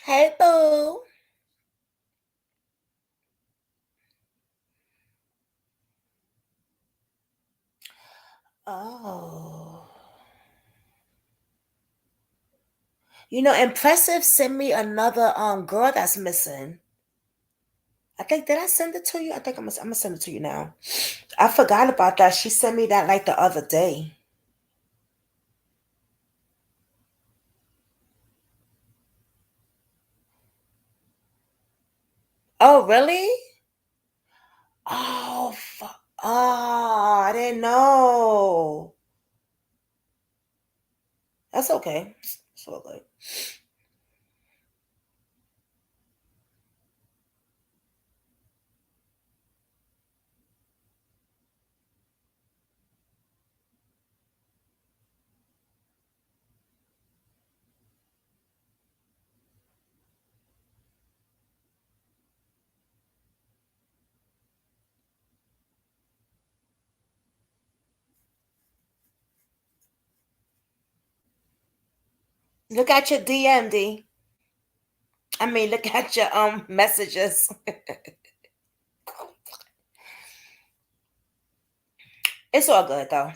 Hey, boo. Oh. Impressive sent me another girl that's missing. I think did I send it to you? I think I'm gonna send it to you now. I forgot about that. She sent me that like the other day. Oh, really? Oh, oh, I didn't know. That's okay. It's all good. Look at your DMD. I mean, look at your messages. It's all good though.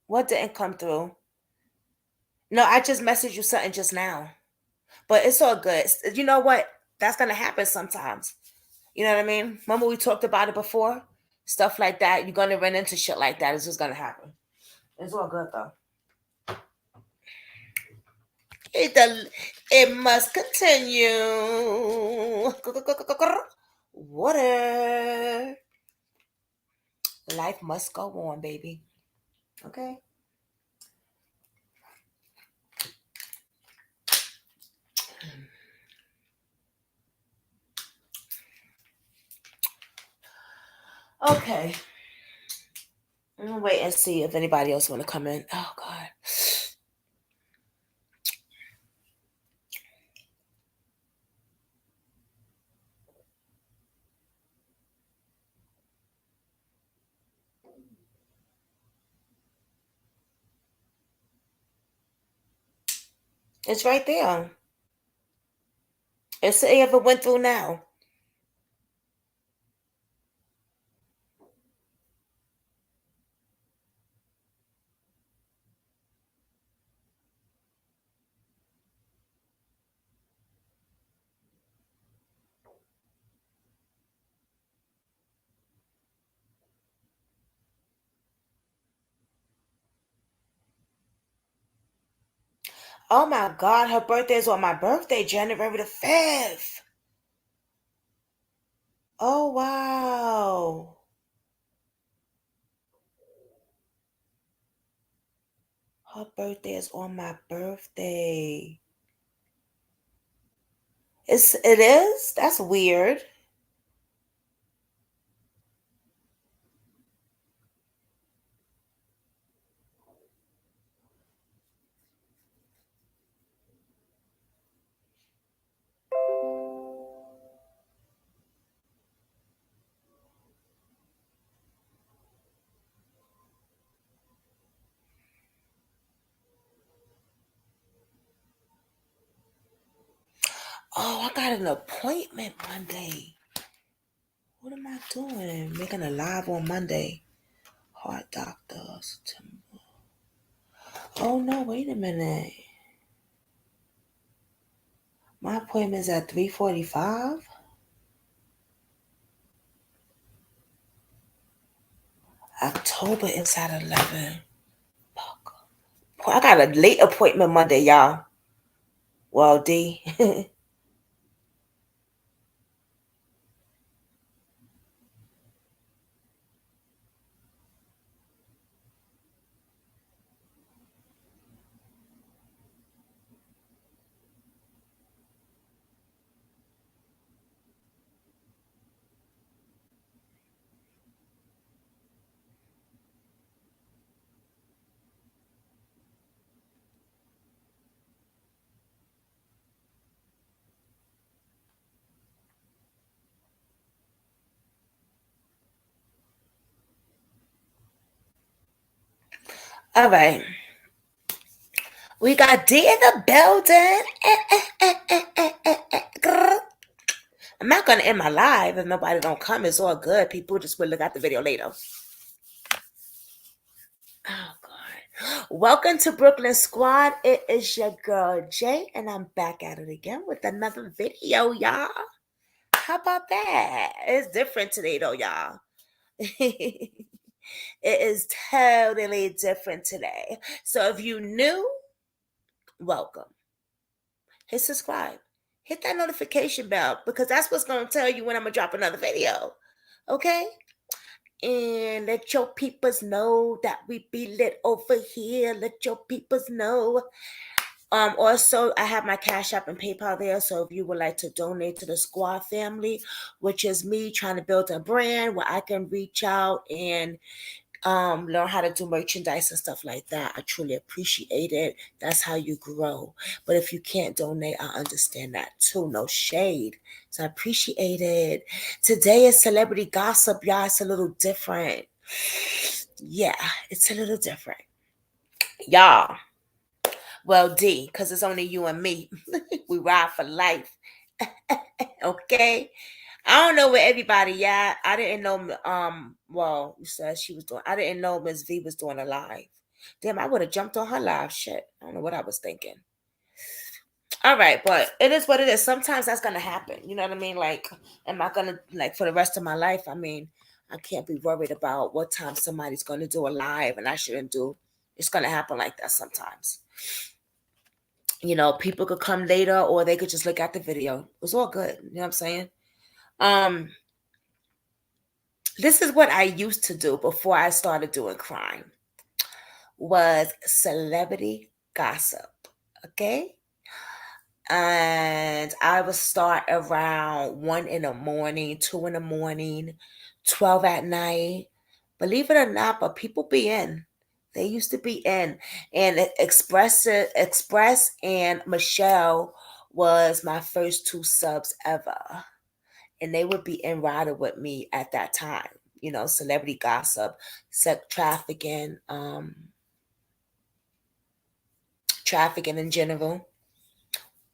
What didn't come through? No, I just messaged you something just now. But it's all good. You know what? That's gonna happen sometimes. You know what I mean? Remember we talked about it before? Stuff like that. You're gonna run into shit like that. It's just gonna happen. It's all good though. It must continue. Water. Life must go on, baby. Okay. Okay. I'm gonna wait and see if anybody else wanna come in. Oh God. It's right there. It's if it went through now. Oh my God, her birthday is on my birthday, January the 5th. Oh wow. Her birthday is on my birthday. It is? That's weird. Oh, I got an appointment Monday. What am I doing? Making a live on Monday. Heart doctor. Oh no, wait a minute. My appointment's at 3:45. October is at 11. Fuck. I got a late appointment Monday, y'all. Well, D. All right. We got D in the building. I'm not gonna end my live if nobody don't come. It's all good. People just will look at the video later. Oh God. Welcome to Brooklyn Squad. It is your girl Jay, and I'm back at it again with another video, y'all. How about that? It's different today though, y'all. It is totally different today. So if you new, welcome. Hit subscribe. Hit that notification bell because that's what's going to tell you when I'm going to drop another video. Okay? And let your peoples know that we be lit over here. Let your peoples know. Also, I have my Cash App and PayPal there. So if you would like to donate to the Squad family, which is me trying to build a brand where I can reach out and learn how to do merchandise and stuff like that. I truly appreciate it. That's how you grow. But if you can't donate, I understand that too. No shade. So I appreciate it. Today is celebrity gossip, y'all. It's a little different. Yeah, it's a little different. Y'all. Well, D, because it's only you and me. We ride for life. Okay. I don't know where everybody at. I didn't know well, you said she was doing I didn't know Miss V was doing a live. Damn, I would have jumped on her live. Shit. I don't know what I was thinking. All right, but it is what it is. Sometimes that's gonna happen. You know what I mean? Like, am I gonna like for the rest of my life? I mean, I can't be worried about what time somebody's gonna do a live and I shouldn't do. It's gonna happen like that sometimes. You know, people could come later or they could just look at the video. It's all good. You know what I'm saying? Um, this is what I used to do before I started doing crime was celebrity gossip. Okay. And I would start around 1 in the morning, 2 in the morning, 12 at night. Believe it or not, but people be in. They used to be in. And Express and Michelle was my first two subs ever. And they would be in rider with me at that time. You know, celebrity gossip, sex trafficking in general,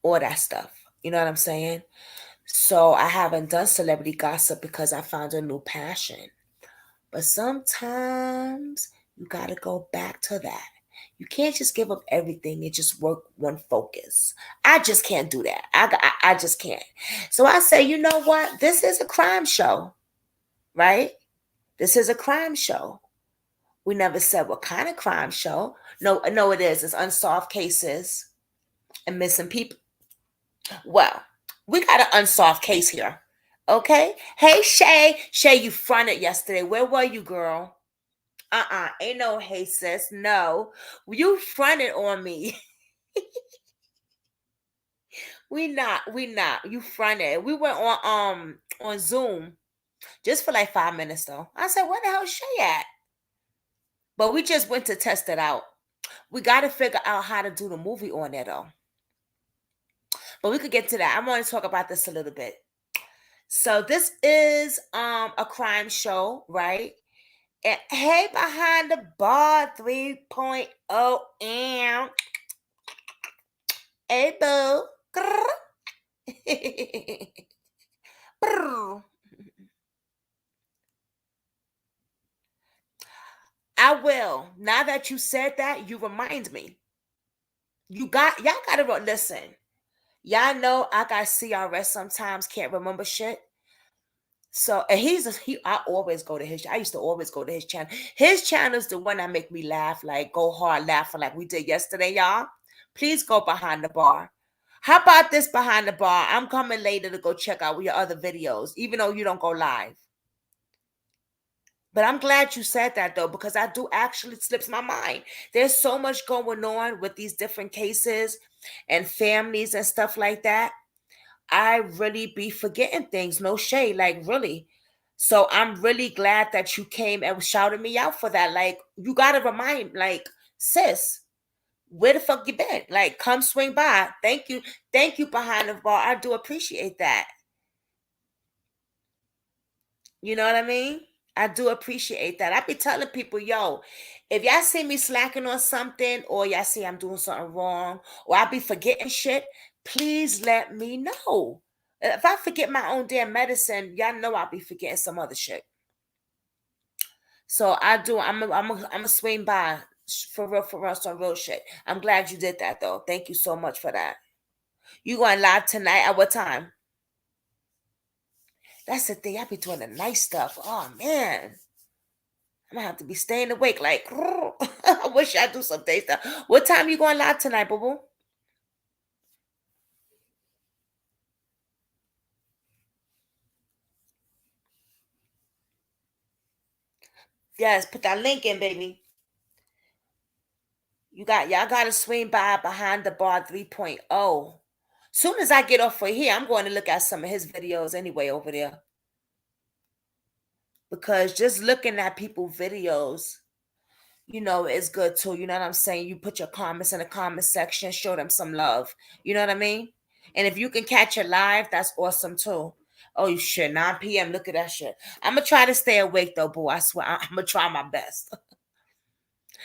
all that stuff. You know what I'm saying? So I haven't done celebrity gossip because I found a new passion. But sometimes you got to go back to that. You can't just give up everything and just work one focus. I just can't do that. I just can't. So I say, you know what? This is a crime show, right? This is a crime show. We never said what kind of crime show. No, it is. It's unsolved cases and missing people. Well, we got an unsolved case here. Okay? Hey, Shay. Shay, you fronted yesterday. Where were you, girl? Ain't no hey, sis. No. You fronted on me. We not. You fronted. We went on Zoom just for like 5 minutes though. I said, where the hell is Shay at? But we just went to test it out. We got to figure out how to do the movie on there though. But we could get to that. I want to talk about this a little bit. So this is a crime show, right? And hey, behind the bar 3.0 and hey boo. I will. Now that you said that, you remind me. Y'all gotta listen. Y'all know I got CRS sometimes, can't remember shit. So and I always go to his. I used to always go to his channel. His channel is the one that make me laugh, like go hard laughing, like we did yesterday, y'all. Please go behind the bar. How about this behind the bar? I'm coming later to go check out your other videos, even though you don't go live. But I'm glad you said that though, because I do actually slips my mind. There's so much going on with these different cases and families and stuff like that. I really be forgetting things. No shade, like really. So I'm really glad that you came and shouted me out for that. Like you gotta remind, like, sis, where the fuck you been? Like, come swing by. Thank you behind the bar. I do appreciate that. You know what I mean? I do appreciate that. I be telling people, yo, if y'all see me slacking on something or y'all see I'm doing something wrong or I be forgetting shit, please let me know. If I forget my own damn medicine, y'all know I'll be forgetting some other shit. So I do. I'm a swing by for real, some real shit. I'm glad you did that though. Thank you so much for that. You going live tonight at what time? That's the thing. I be doing the nice stuff. Oh man, I'm gonna have to be staying awake. Like I wish I do some day stuff. What time you going live tonight, boo boo? Yes, put that link in, baby. Y'all gotta swing by behind the bar 3.0. Soon as I get off for here, I'm going to look at some of his videos anyway over there. Because just looking at people's videos, is good too. You know what I'm saying? You put your comments in the comment section, show them some love. You know what I mean? And if you can catch it live, that's awesome too. Oh, you should. 9 p.m. Look at that shit. I'm going to try to stay awake though, boo. I swear. I'm going to try my best.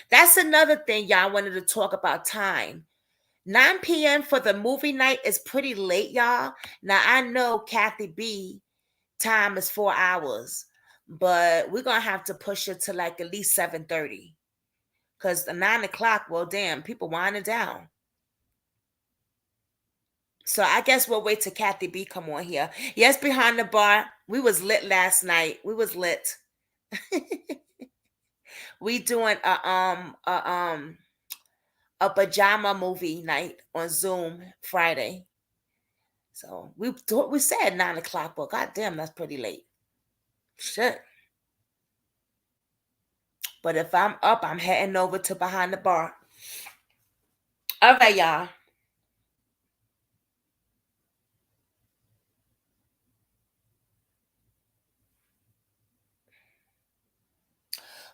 That's another thing y'all wanted to talk about time. 9 p.m. for the movie night is pretty late, y'all. Now, I know Kathy B time is 4 hours, but we're going to have to push it to like at least 7:30. Because the 9 o'clock, well, damn, people winding down. So I guess we'll wait till Kathy B come on here. Yes, behind the bar. We was lit last night. We was lit. We doing a pajama movie night on Zoom Friday. So we said 9 o'clock, but goddamn, that's pretty late. Shit. But if I'm up, I'm heading over to behind the bar. All right, y'all.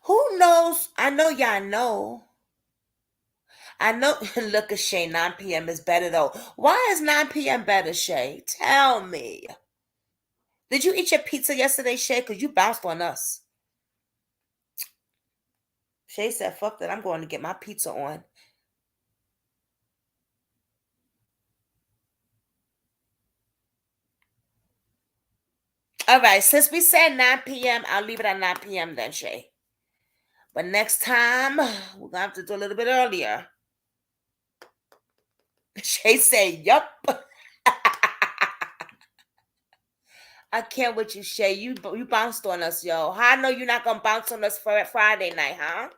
Who knows? I know y'all know. I know. Look at Shay. 9 p.m. is better though. Why is 9 p.m. better, Shay? Tell me. Did you eat your pizza yesterday, Shay? Because you bounced on us. Shay said, fuck that. I'm going to get my pizza on. All right. Since we said 9 p.m., I'll leave it at 9 p.m. then, Shay. But next time, we're going to have to do a little bit earlier. Shay said, yup. I can't with you, Shay. You bounced on us, yo. How I know you're not gonna bounce on us for Friday night, huh?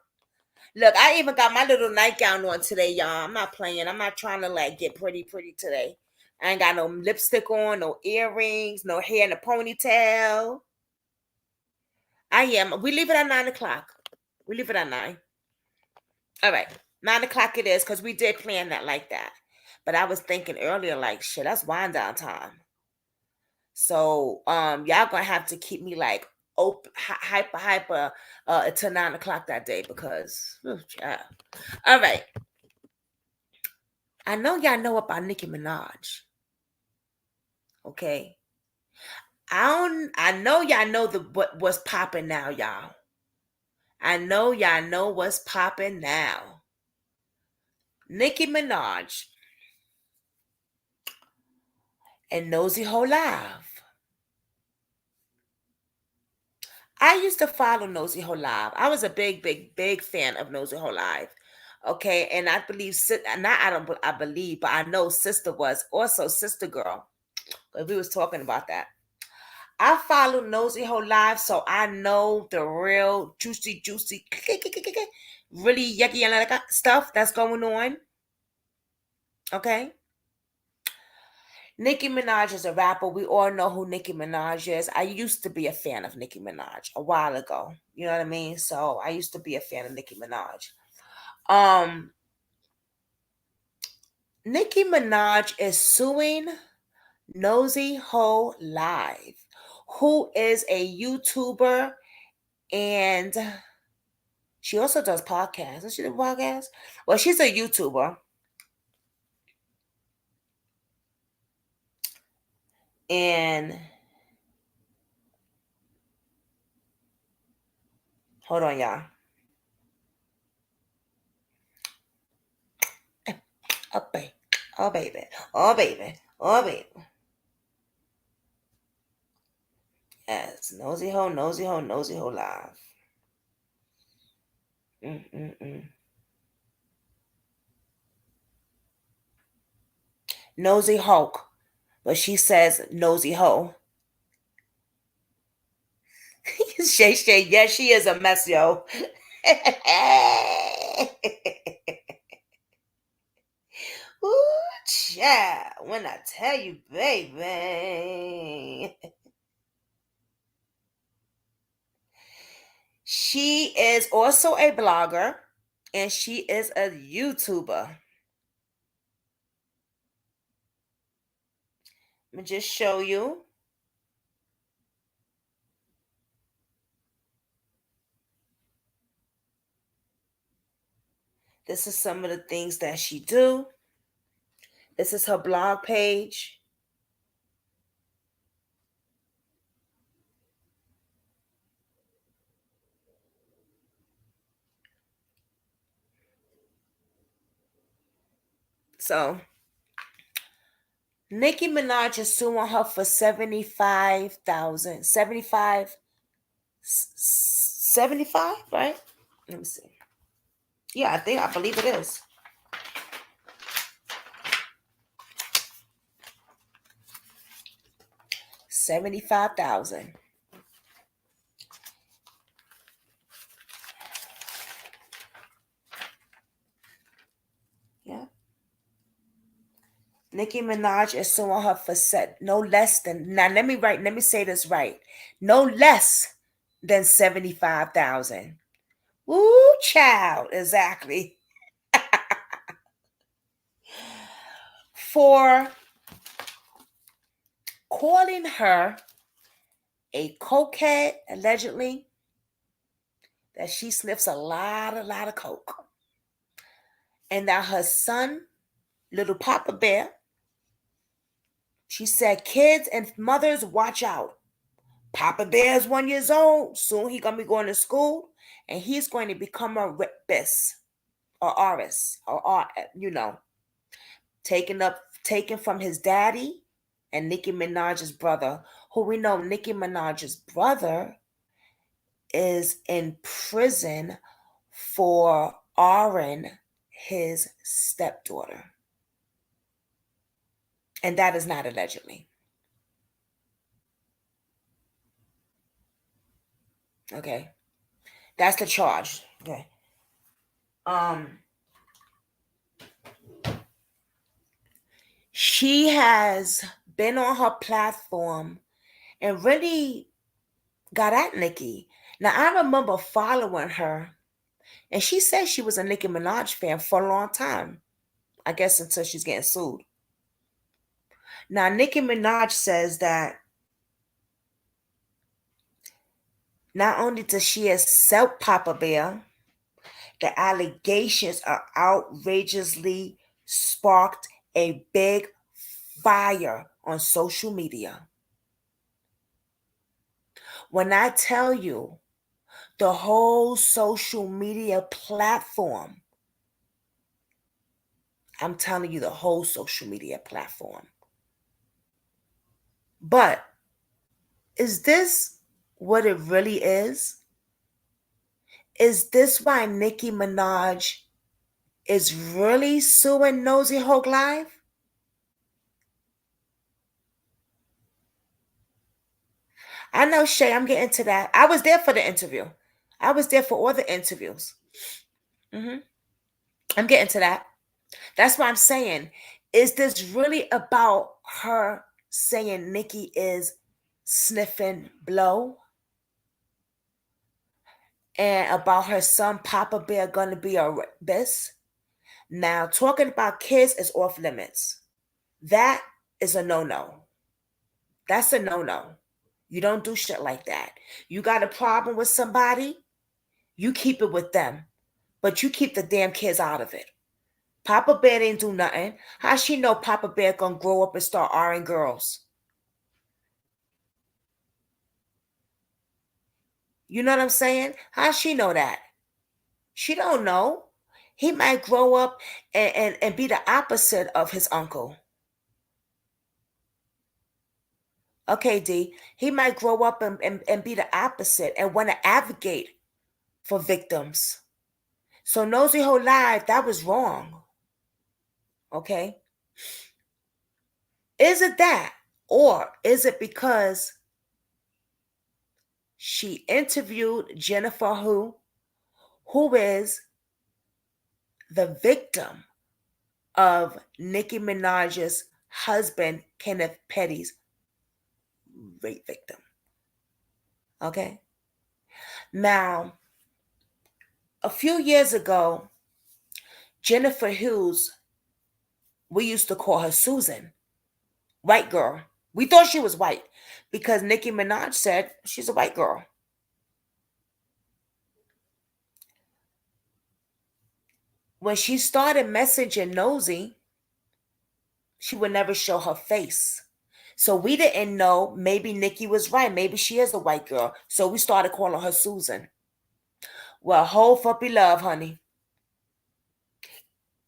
Look, I even got my little nightgown on today, y'all. I'm not playing. I'm not trying to like get pretty today. I ain't got no lipstick on, no earrings, no hair in a ponytail. I am. We leave it at 9 o'clock. We leave it at 9. All right. 9 o'clock it is because we did plan that like that. But I was thinking earlier, like, shit, that's wind down time. So y'all gonna have to keep me like open hyper until 9 o'clock that day because yeah. All right. I know y'all know about Nicki Minaj. Okay. I know y'all know what's popping now, y'all. I know y'all know what's popping now. Nicki Minaj and Nosy Ho Live. I used to follow Nosy Ho Live. I was a big fan of Nosy Ho Live. Okay, and I believe not I believe, but I know Sister was also Sister Girl. Because we was talking about that. I follow Nosy Ho Live, so I know the real juicy, really yucky and like stuff that's going on. Okay. Nicki Minaj is a rapper. We all know who Nicki Minaj is. I used to be a fan of Nicki Minaj a while ago. You know what I mean? So I used to be a fan of Nicki Minaj. Um, Nicki Minaj is suing Nosy Ho Live, who is a YouTuber and she also does podcasts. Does she do podcasts? Well, she's a YouTuber. And Hold on, y'all. Oh, baby. Oh, baby. Oh, baby. Oh, baby. Yes. Nosy Ho, Nosy Ho, Nosy Ho live. Mm-mm-mm. Nosy Hulk. But she says Nosy Ho. Shay Shay, yes, she is a mess, yo. Ooh, child. When I tell you, baby. She is also a blogger and she is a YouTuber. Let me just show you. This is some of the things that she do. This is her blog page. So Nicki Minaj is suing her for 75,000. 75, right? Let me see. Yeah, I believe it is. 75,000. Yeah. Nicki Minaj is suing her for no less than, now let me say this right. No less than 75,000. Woo, child, exactly. For calling her a cokehead, allegedly, that she sniffs a lot of coke. And that her son, little Papa Bear, she said, kids and mothers, watch out. Papa Bear is 1 year old. Soon he gonna be going to school, and he's going to become a rapist or artist or taken from his daddy and Nicki Minaj's brother, who we know Nicki Minaj's brother is in prison for Aaron, his stepdaughter. And that is not allegedly. Okay. That's the charge. Okay. Um she has been on her platform and really got at Nicki. Now I remember following her, and she said she was a Nicki Minaj fan for a long time. I guess until she's getting sued. Now Nicki Minaj says that not only does she accept Papa Bear, the allegations are outrageously sparked a big fire on social media. When I tell you the whole social media platform, I'm telling you the whole social media platform. But is this what it really is? Is this why Nicki Minaj is really suing Nosy Hulk Live? I know, Shay, I'm getting to that. I was there for the interview. I was there for all the interviews. hmm I'm getting to that. That's what I'm saying. Is this really about her saying Nicki is sniffing blow? And about her son Papa Bear gonna be a rapist? Now, talking about kids is off limits. That is a no-no. That's a no-no. You don't do shit like that. You got a problem with somebody, you keep it with them. But you keep the damn kids out of it. Papa Bear didn't do nothing. How she know Papa Bear gonna grow up and start RN girls? You know what I'm saying? How she know that? She don't know. He might grow up and be the opposite of his uncle. Okay, D. He might grow up and be the opposite and want to advocate for victims. So Nosy Ho lied. That was wrong. Okay. Is it that? Or is it because she interviewed Jennifer who is the victim of Nicki Minaj's husband, Kenneth Petty's rape victim? Okay. Now, a few years ago, Jennifer Hughes, we used to call her Susan, white girl. We thought she was white because Nicki Minaj said she's a white girl. When she started messaging Nosy, she would never show her face. So we didn't know. Maybe Nicki was right. Maybe she is a white girl. So we started calling her Susan. Well, whole puppy love, honey.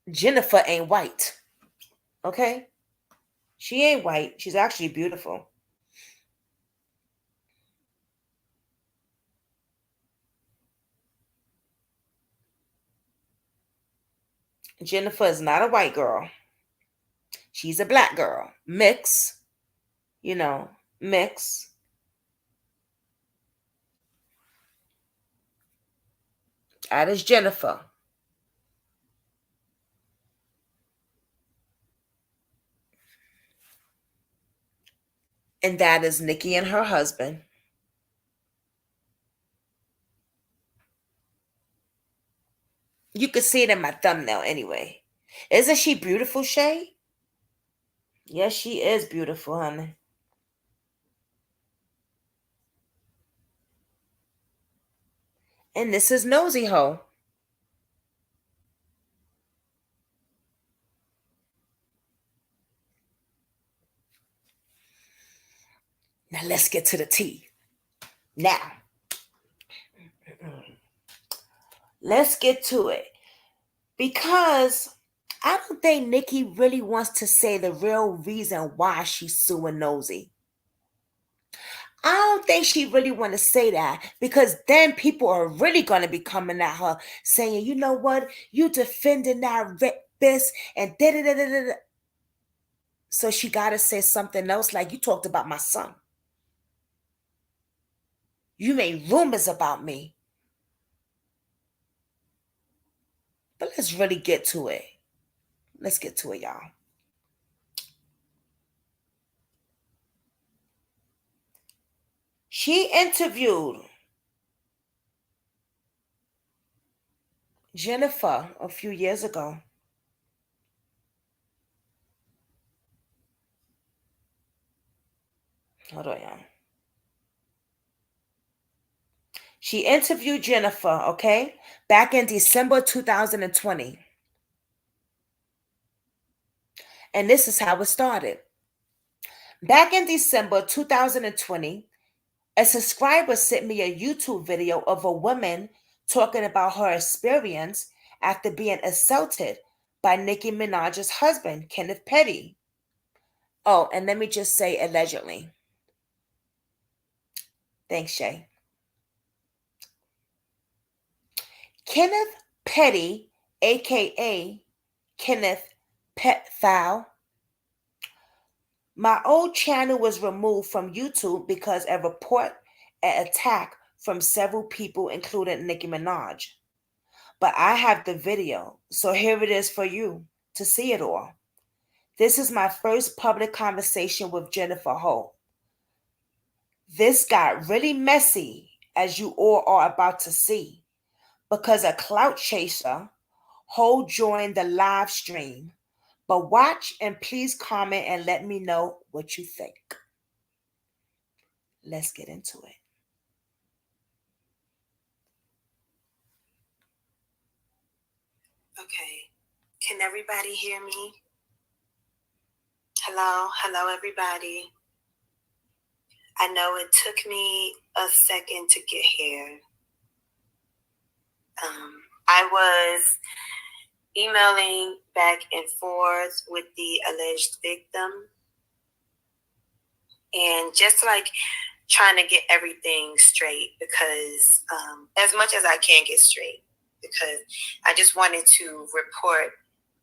Jennifer ain't white. Okay? She ain't white. She's actually beautiful. Jennifer is not a white girl. She's a black girl. Mix, you know, mix. That is Jennifer. And that is Nicki and her husband. You could see it in my thumbnail anyway. Isn't she beautiful, Shay? Yes, she is beautiful, honey. And this is Nosy Ho. Now let's get to the tea. Now, let's get to it. Because I don't think Nicki really wants to say the real reason why she's suing Nosy. I don't think she really want to say that because then people are really going to be coming at her saying, you know what, you defending that rapist and da da da da da. So she got to say something else like, you talked about my son. You made rumors about me. But let's really get to it. Let's get to it, y'all. She interviewed Jennifer a few years ago. Hold on, y'all. She interviewed Jennifer, okay, back in December 2020. And this is how it started. Back in December 2020, a subscriber sent me a YouTube video of a woman talking about her experience after being assaulted by Nicki Minaj's husband, Kenneth Petty. Oh, and let me just say allegedly. Thanks, Shay. Kenneth Petty, aka Kenneth Petfowl. My old channel was removed from YouTube because a report an attack from several people, including Nicki Minaj. But I have the video, so here it is for you to see it all. This is my first public conversation with Jennifer Ho. This got really messy, as you all are about to see, because a clout chaser, Ho joined the live stream. But watch and please comment and let me know what you think. Let's get into it. Okay. Can everybody hear me? Hello, everybody. I know it took me a second to get here. I was emailing back and forth with the alleged victim, and just like trying to get everything straight, because as much as I can get straight, because I just wanted to report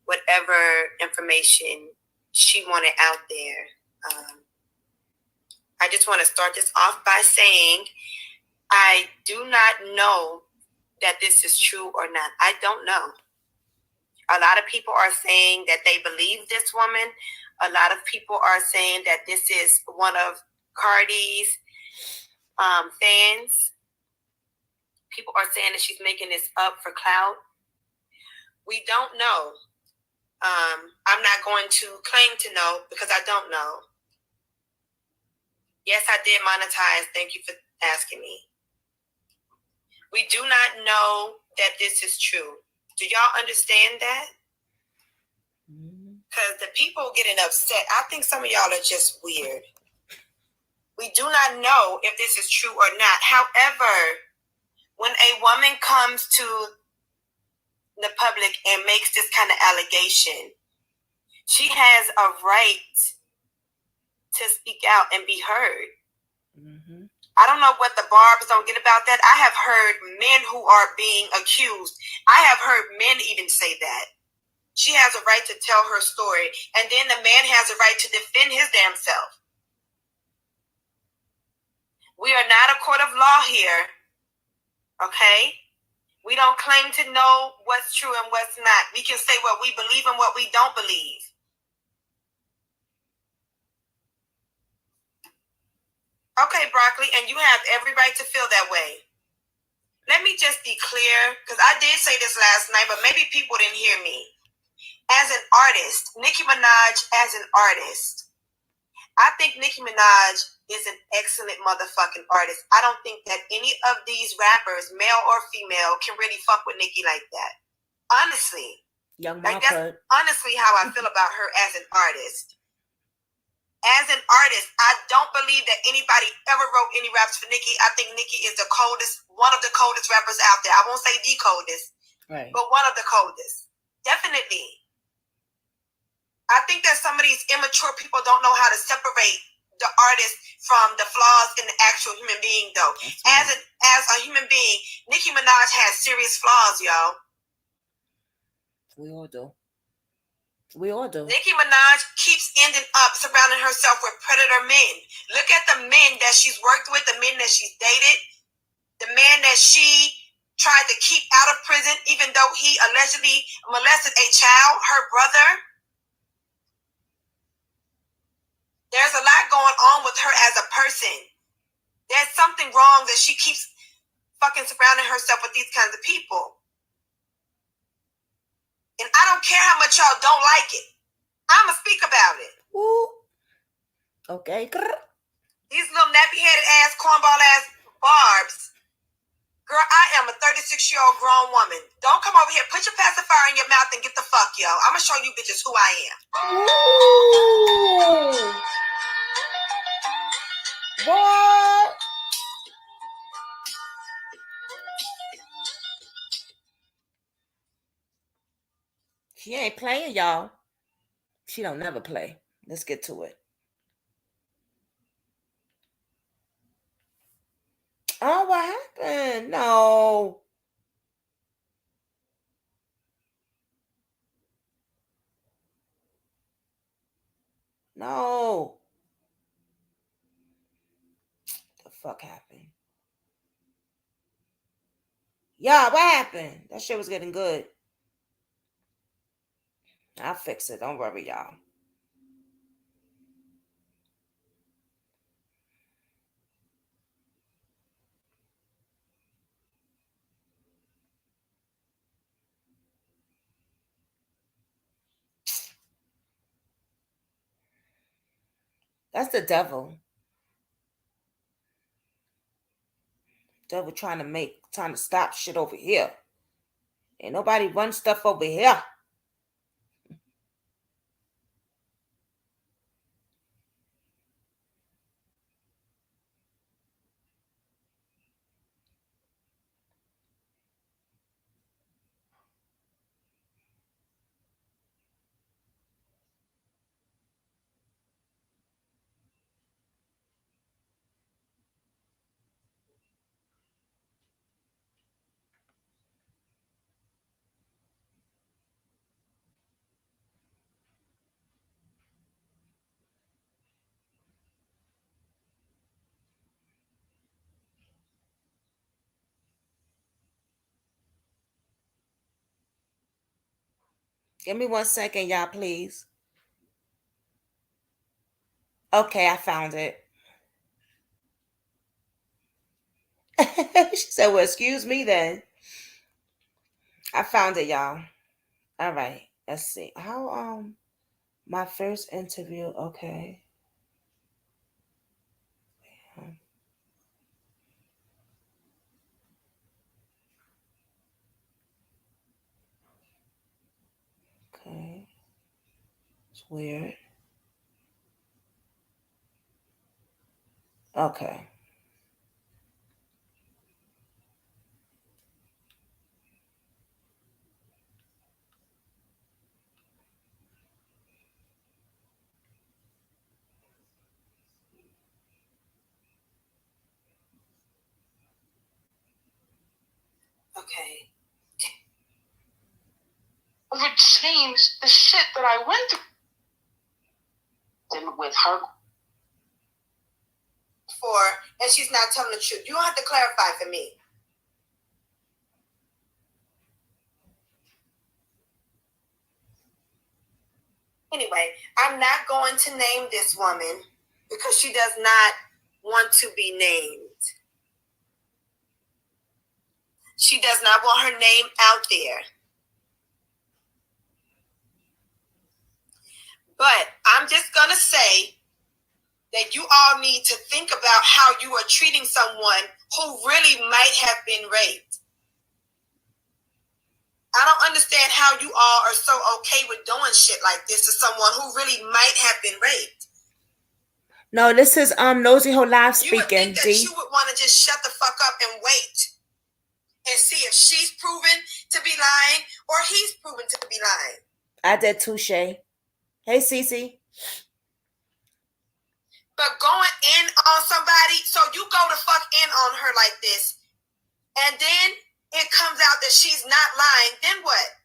whatever information she wanted out there. I just want to start this off by saying I do not know that this is true or not. I don't know. A lot of people are saying that they believe this woman. A lot of people are saying that this is one of Cardi's fans. People are saying that she's making this up for clout. We don't know. I'm not going to claim to know because I don't know. Yes, I did monetize. Thank you for asking me. We do not know that this is true. Do y'all understand that? Because the people getting upset, I think some of y'all are just weird. We do not know if this is true or not. However, when a woman comes to the public and makes this kind of allegation, she has a right to speak out and be heard. Mm-hmm. I don't know what the Barbs don't get about that. I have heard men who are being accused. I have heard men even say that. She has a right to tell her story, and then the man has a right to defend his damn self. We are not a court of law here, okay? We don't claim to know what's true and what's not. We can say what we believe and what we don't believe. Okay, Broccoli, and you have every right to feel that way. Let me just be clear, because I did say this last night, but maybe people didn't hear me. As an artist, Nicki Minaj as an artist, I think Nicki Minaj is an excellent motherfucking artist. I don't think that any of these rappers, male or female, can really fuck with Nicki like that. Honestly. Young Mark, that's honestly how I feel about her as an artist. As an artist, I don't believe that anybody ever wrote any raps for Nicki. I think Nicki is the coldest, one of the coldest rappers out there. I won't say the coldest, right, but one of the coldest. Definitely. I think that some of these immature people don't know how to separate the artist from the flaws in the actual human being, though. Right. As a human being, Nicki Minaj has serious flaws, y'all. We all do. We all do. Nicki Minaj keeps ending up surrounding herself with predator men. Look at the men that she's worked with, the men that she's dated, the man that she tried to keep out of prison, even though he allegedly molested a child, her brother. There's a lot going on with her as a person. There's something wrong that she keeps fucking surrounding herself with these kinds of people. And I don't care how much y'all don't like it. I'ma speak about it. Ooh. Okay. These little nappy-headed ass, cornball ass Barbs. Girl, I am a 36-year-old grown woman. Don't come over here. Put your pacifier in your mouth and get the fuck, yo. I'ma show you bitches who I am. Ooh. What? She ain't playing, y'all. She don't never play. Let's get to it. Oh, what happened? No. No. The fuck happened? Yeah, what happened? That shit was getting good. I'll fix it. Don't worry, y'all. That's the devil. Devil trying to stop shit over here. Ain't nobody run stuff over here. Give me 1 second, y'all, please. Okay, I found it. She said, well, excuse me then. I found it, y'all. All right. Let's see. How my first interview, okay. Okay. It's weird. Okay. Okay. Would change the shit that I went through with her for, and she's not telling the truth. You don't have to clarify for me. Anyway, I'm not going to name this woman because she does not want to be named. She does not want her name out there. But I'm just going to say that you all need to think about how you are treating someone who really might have been raped. I don't understand how you all are so okay with doing shit like this to someone who really might have been raped. No, this is Nosy Ho Live speaking. You would think that you would want to just shut the fuck up and wait and see if she's proven to be lying or he's proven to be lying. I did touche. Hey, Cece. But going in on somebody, so you go to fuck in on her like this, and then it comes out that she's not lying, then what?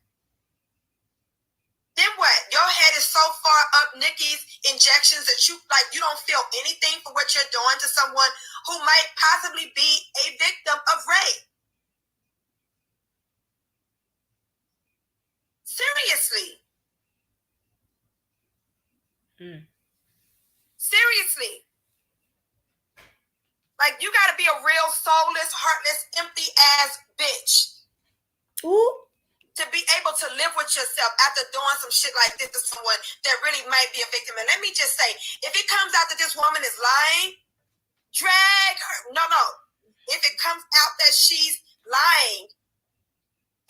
Then what? Your head is so far up Nikki's injections that you don't feel anything for what you're doing to someone who might possibly be a victim of rape. Seriously. Seriously. Like, you gotta be a real soulless, heartless, empty ass bitch. Ooh. To be able to live with yourself after doing some shit like this to someone that really might be a victim. And let me just say, if it comes out that this woman is lying, drag her. No. If it comes out that she's lying,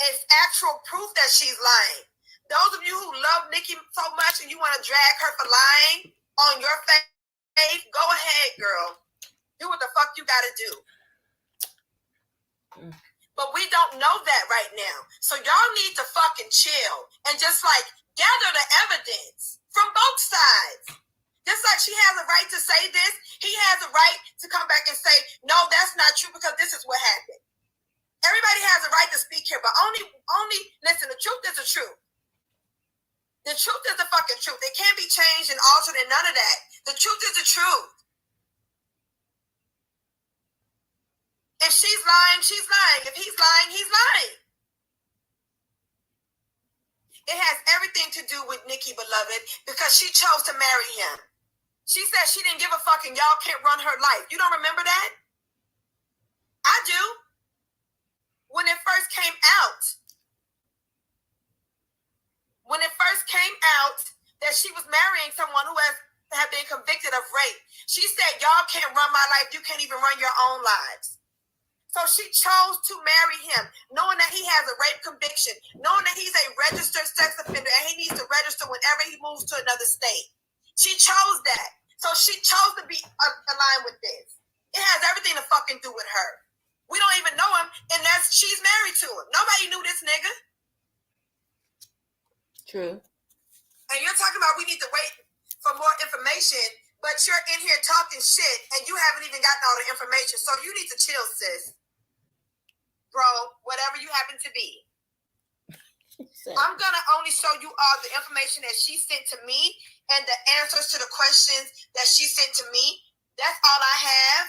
it's actual proof that she's lying. Those of you who love Nikki so much and you want to drag her for lying on your face, go ahead, girl. Do what the fuck you gotta do. But we don't know that right now. So y'all need to fucking chill and just gather the evidence from both sides. Just like she has a right to say this, he has a right to come back and say, no, that's not true because this is what happened. Everybody has a right to speak here, but only listen, the truth is the truth. The truth is the fucking truth. It can't be changed and altered and none of that. The truth is the truth. If she's lying, she's lying. If he's lying, he's lying. It has everything to do with Nikki, beloved, because she chose to marry him. She said she didn't give a fuck and y'all can't run her life. You don't remember that? I do. When it first came out. When it first came out that she was marrying someone who have been convicted of rape, she said, y'all can't run my life. You can't even run your own lives. So she chose to marry him, knowing that he has a rape conviction, knowing that he's a registered sex offender and he needs to register whenever he moves to another state. She chose that. So she chose to be aligned with this. It has everything to fucking do with her. We don't even know him unless she's married to him. Nobody knew this nigga. True. And you're talking about we need to wait for more information, but you're in here talking shit and you haven't even gotten all the information. So you need to chill, sis. Bro, whatever you happen to be. I'm going to only show you all the information that she sent to me and the answers to the questions that she sent to me. That's all I have.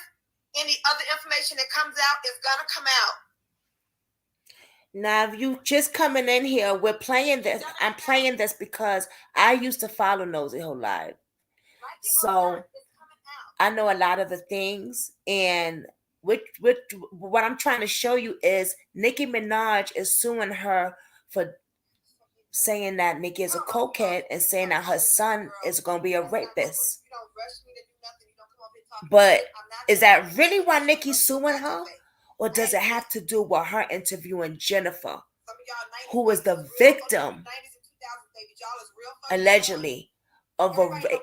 Any other information that comes out is going to come out. Now, if you just coming in here, we're playing this. I'm playing this because I used to follow Nosy Ho Live. So I know a lot of the things, and what I'm trying to show you is Nicki Minaj is suing her for saying that Nicki is a cokehead and saying that her son is going to be a rapist. But is that really why Nicki's suing her? Or does it have to do with her interviewing Jennifer, who was the victim, allegedly, of a rape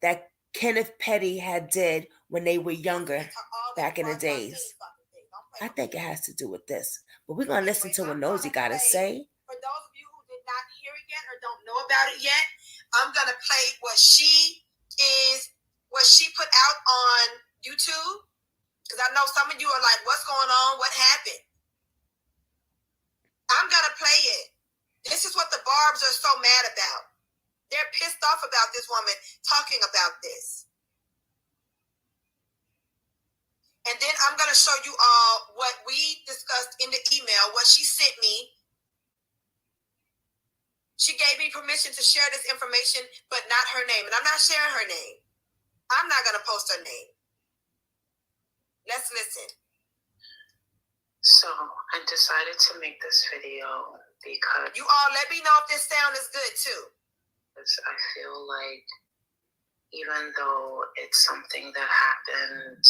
that Kenneth Petty had did when they were younger back in the days? I think it has to do with this. But we're going to listen to what Nosy got to say. For those of you who did not hear it yet or don't know about it yet, I'm going to play what she put out on YouTube. Because I know some of you are like, what's going on? What happened? I'm going to play it. This is what the Barbs are so mad about. They're pissed off about this woman talking about this. And then I'm going to show you all what we discussed in the email, what she sent me. She gave me permission to share this information, but not her name. And I'm not sharing her name. I'm not going to post her name. Let's listen. So I decided to make this video because you all let me know if this sound is good too. Because I feel like even though it's something that happened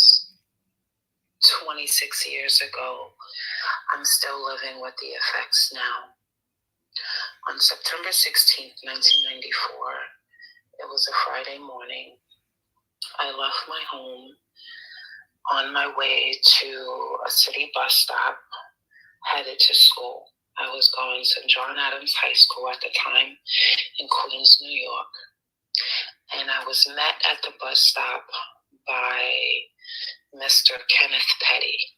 26 years ago, I'm still living with the effects now. On September 16th, 1994, it was a Friday morning. I left my home on my way to a city bus stop, headed to school. I was going to John Adams High School at the time in Queens, New York. And I was met at the bus stop by Mr. Kenneth Petty.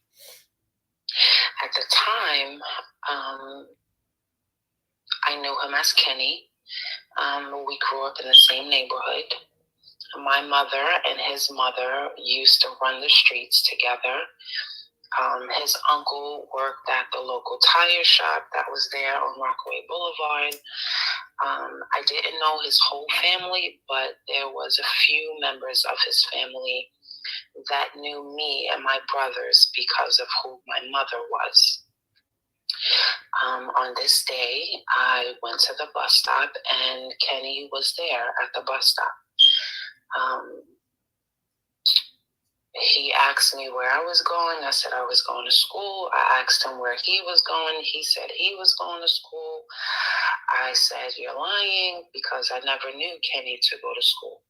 At the time, I knew him as Kenny. We grew up in the same neighborhood. My mother and his mother used to run the streets together. His uncle worked at the local tire shop that was there on Rockaway Boulevard. I didn't know his whole family, but there was a few members of his family that knew me and my brothers because of who my mother was. On this day, I went to the bus stop and Kenny was there at the bus stop. He asked me where I was going. I said I was going to school. I asked him where he was going. He said he was going to school. I said, you're lying, because I never knew Kenny to go to school.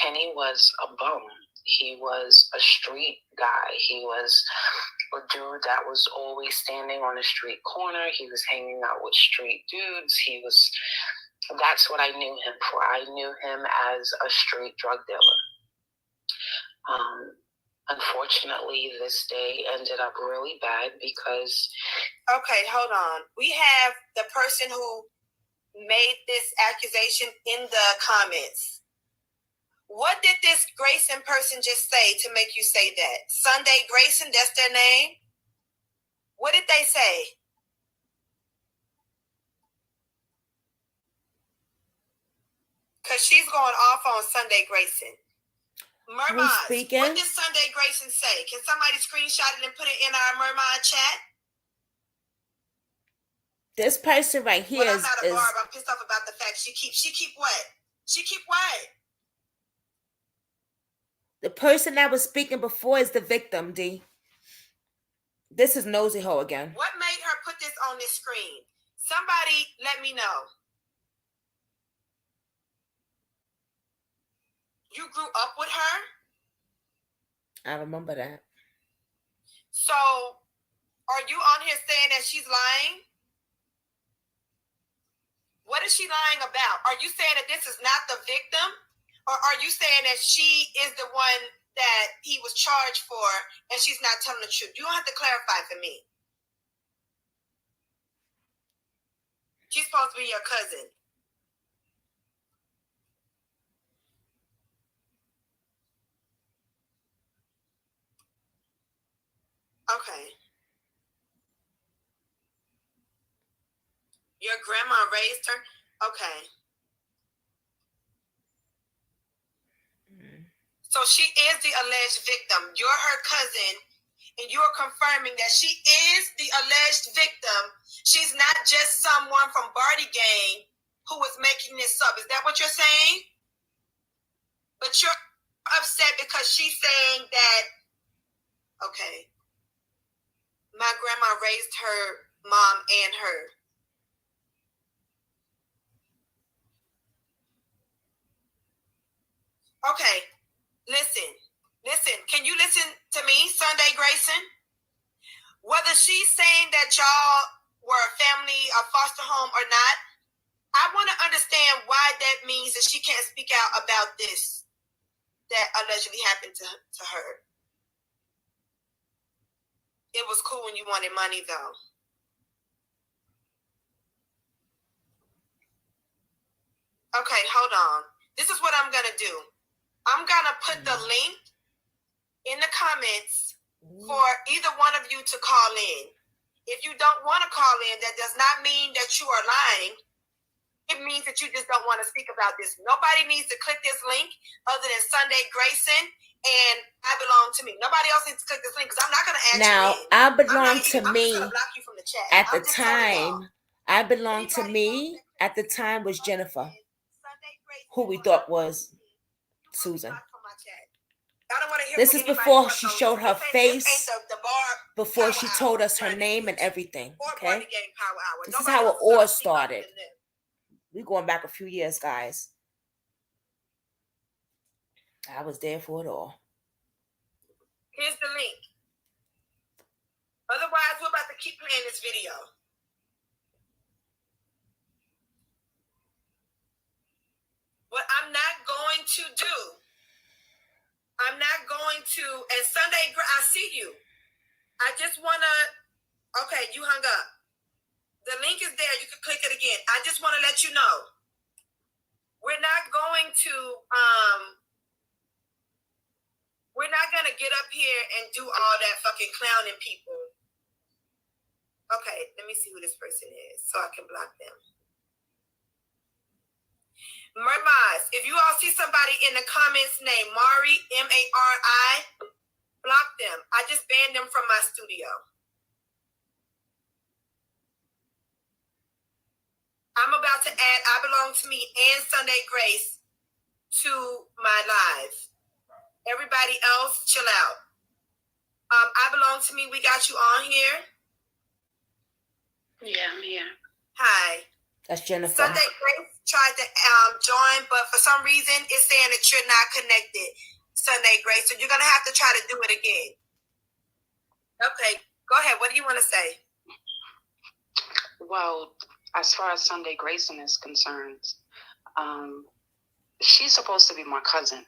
Kenny was a bum. He was a street guy. He was a dude that was always standing on a street corner. He was hanging out with street dudes. That's what I knew him for. I knew him as a street drug dealer. Unfortunately, this day ended up really bad because... Okay, hold on. We have the person who made this accusation in the comments. What did this Grayson person just say to make you say that? Sunday Grayson, that's their name? What did they say? Because she's going off on Sunday Grayson. Mermaz, what did Sunday Grayson say? Can somebody screenshot it and put it in our Mermaz chat? This person right here I'm not a Barb. I'm pissed off about the fact she keep what? She keep what? The person that was speaking before is the victim, D. This is Nosy Ho again. What made her put this on this screen? Somebody let me know. You grew up with her? I remember that. So, are you on here saying that she's lying? What is she lying about? Are you saying that this is not the victim? Or are you saying that she is the one that he was charged for and she's not telling the truth? You don't have to clarify for me. She's supposed to be your cousin. Okay. Your grandma raised her? Okay. So she is the alleged victim. You're her cousin, and you're confirming that she is the alleged victim. She's not just someone from Barty Gang who was making this up. Is that what you're saying? But you're upset because she's saying that, okay, my grandma raised her mom and her. Okay, listen. Can you listen to me, Sunday Grayson? Whether she's saying that y'all were a family, a foster home or not, I want to understand why that means that she can't speak out about this that allegedly happened to her. It was cool when you wanted money, though. Okay, hold on. This is what I'm going to do. I'm going to put the link in the comments for either one of you to call in. If you don't want to call in, that does not mean that you are lying. It means that you just don't want to speak about this. Nobody needs to click this link other than Sunday Grayson and I Belong to Me. Nobody else needs to click this link because I'm not going to add Now, you in. I Belong to I'm Me just gonna block you from the chat. at the time. I Belong to Me at the time was Jennifer, who we thought was Susan. This is before she showed her face, before she told us her name and everything. Okay, this is how it all started. We're going back a few years, guys. I was there for it all. Here's the link. Otherwise, we're about to keep playing this video. What I'm not going to do, and Sunday, I see you. I just want to, okay, you hung up. The link is there. You can click it again. I just want to let you know. We're not going to get up here and do all that fucking clowning people. Okay, let me see who this person is so I can block them. Mermaz, if you all see somebody in the comments named Mari, M-A-R-I, block them. I just banned them from my studio. I'm about to add I Belong to Me and Sunday Grace to my live. Everybody else, chill out. I Belong to Me, we got you on here. Yeah, I'm here. Hi. That's Jennifer. Sunday Grace tried to join, but for some reason it's saying that you're not connected, Sunday Grace. So you're going to have to try to do it again. Okay, go ahead. What do you want to say? Well, as far as Sunday Grayson is concerned, she's supposed to be my cousin.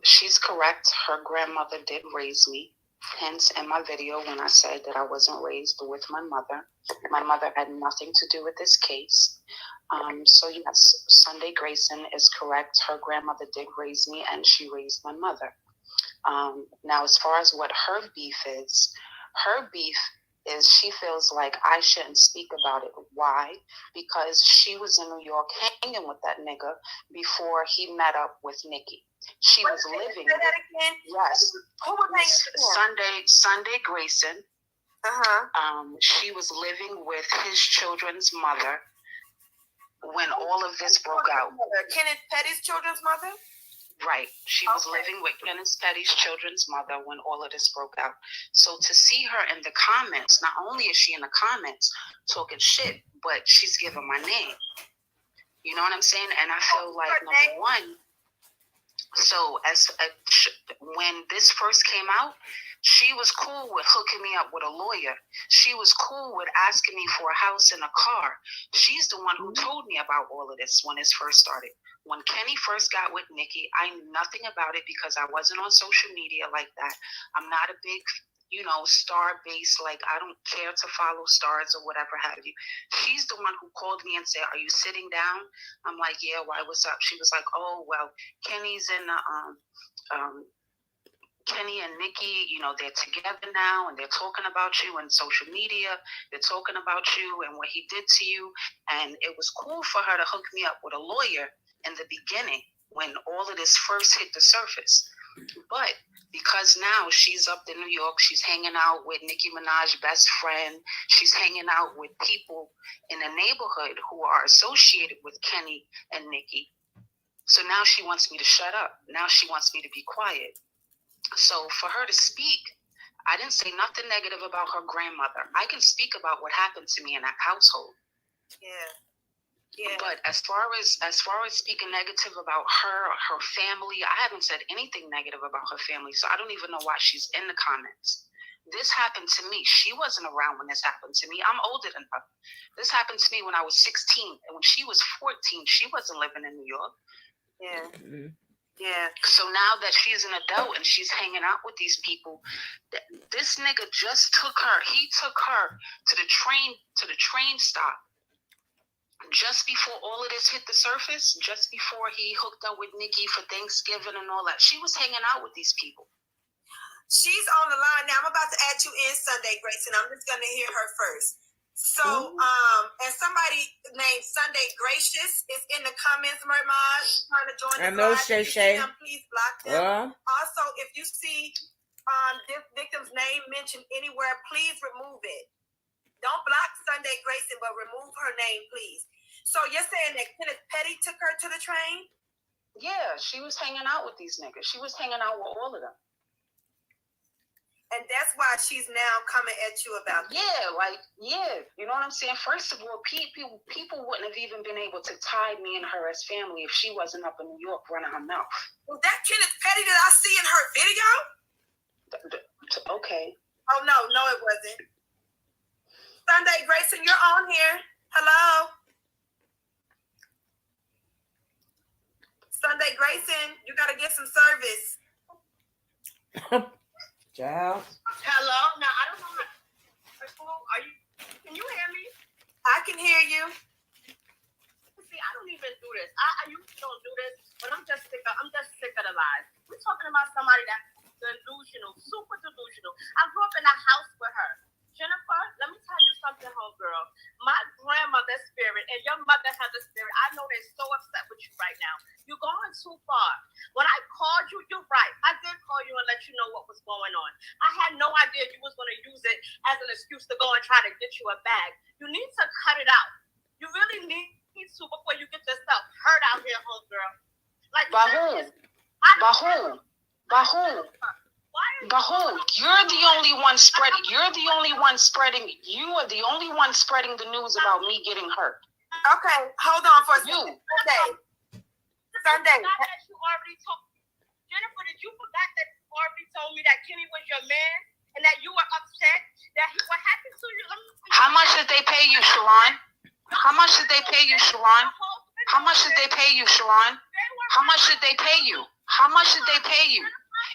She's correct. Her grandmother did raise me. Hence, in my video, when I said that I wasn't raised with my mother had nothing to do with this case. So yes, Sunday Grayson is correct. Her grandmother did raise me, and she raised my mother. Now, as far as what her beef is she feels like I shouldn't speak about it. Why? Because she was in New York hanging with that nigga before he met up with Nikki. She was living with, yes. Who was Sunday Grayson. She was living with his children's mother when all of this broke out. Kenneth Petty's children's mother? Right. She was living with Kenneth Petty's children's mother when all of this broke out. So to see her in the comments, not only is she in the comments talking shit, but she's giving my name. You know what I'm saying? And I feel like, number one, so when this first came out, she was cool with hooking me up with a lawyer. She was cool with asking me for a house and a car. She's the one who told me about all of this when it first started. When Kenny first got with Nikki, I knew nothing about it because I wasn't on social media like that. I'm not a big, star-based, like I don't care to follow stars or whatever have you. She's the one who called me and said, "Are you sitting down?" I'm like, "Yeah, why, what's up?" She was like, "Oh, well, Kenny's in the Kenny and Nikki, you know, they're together now and they're talking about you on social media. They're talking about you and what he did to you. And it was cool for her to hook me up with a lawyer in the beginning when all of this first hit the surface. But because now she's up in New York, she's hanging out with Nicki Minaj's best friend. She's hanging out with people in the neighborhood who are associated with Kenny and Nikki. So now she wants me to shut up. Now she wants me to be quiet. So for her to speak, I didn't say nothing negative about her grandmother. I can speak about what happened to me in that household. Yeah. Yeah. But as far as speaking negative about her family, I haven't said anything negative about her family. So I don't even know why she's in the comments. This happened to me. She wasn't around when this happened to me. I'm older than her. This happened to me when I was 16. And when she was 14, she wasn't living in New York. Yeah. Mm-hmm. Yeah. So now that she's an adult and she's hanging out with these people, this nigga just took her. He took her to the train stop. Just before all of this hit the surface, just before he hooked up with Nikki for Thanksgiving and all that, she was hanging out with these people. She's on the line now. I'm about to add you in, Sunday Grayson. I'm just going to hear her first. So, and somebody named Sunday Gracious is in the comments, Mermaj, trying to join the I know, class. Shay If you Shay. see them, please block them. Also, if you see this victim's name mentioned anywhere, please remove it. Don't block Sunday Grayson, but remove her name, please. So you're saying that Kenneth Petty took her to the train? Yeah, she was hanging out with these niggas. She was hanging out with all of them. And that's why she's now coming at you about that. Yeah, you know what I'm saying? First of all, people wouldn't have even been able to tie me and her as family if she wasn't up in New York running her mouth. Was that Kenneth Petty that I see in her video? Okay. Oh, no, it wasn't. Sunday Grayson, you're on here. Hello? Sunday Grayson, you got to get some service. Child. Hello? Now, I don't know. Can you hear me? I can hear you. See, I don't even do this. I usually don't do this, but I'm just sick of the lies. We're talking about somebody that's delusional, super delusional. I grew up in a house with her. Jennifer, let me tell you something, homegirl. My grandmother's spirit and your mother has a spirit. I know they're so upset with you right now. You're going too far. When I called you, you're right. I did call you and let you know what was going on. I had no idea you was going to use it as an excuse to go and try to get you a bag. You need to cut it out. You really need to before you get yourself hurt out here, homegirl. Like, By whom? You're the only one spreading. You are the only one spreading the news about me getting hurt. Okay, hold on for a second. Sunday. You already told Jennifer, did you forget that you already told me that Kenny was your man and that you were upset that what happened to you? How much did they pay you, Sharon? How much did they pay you, Sharon? How much did they pay you, Sharon? How much did they pay you? How much did they pay you?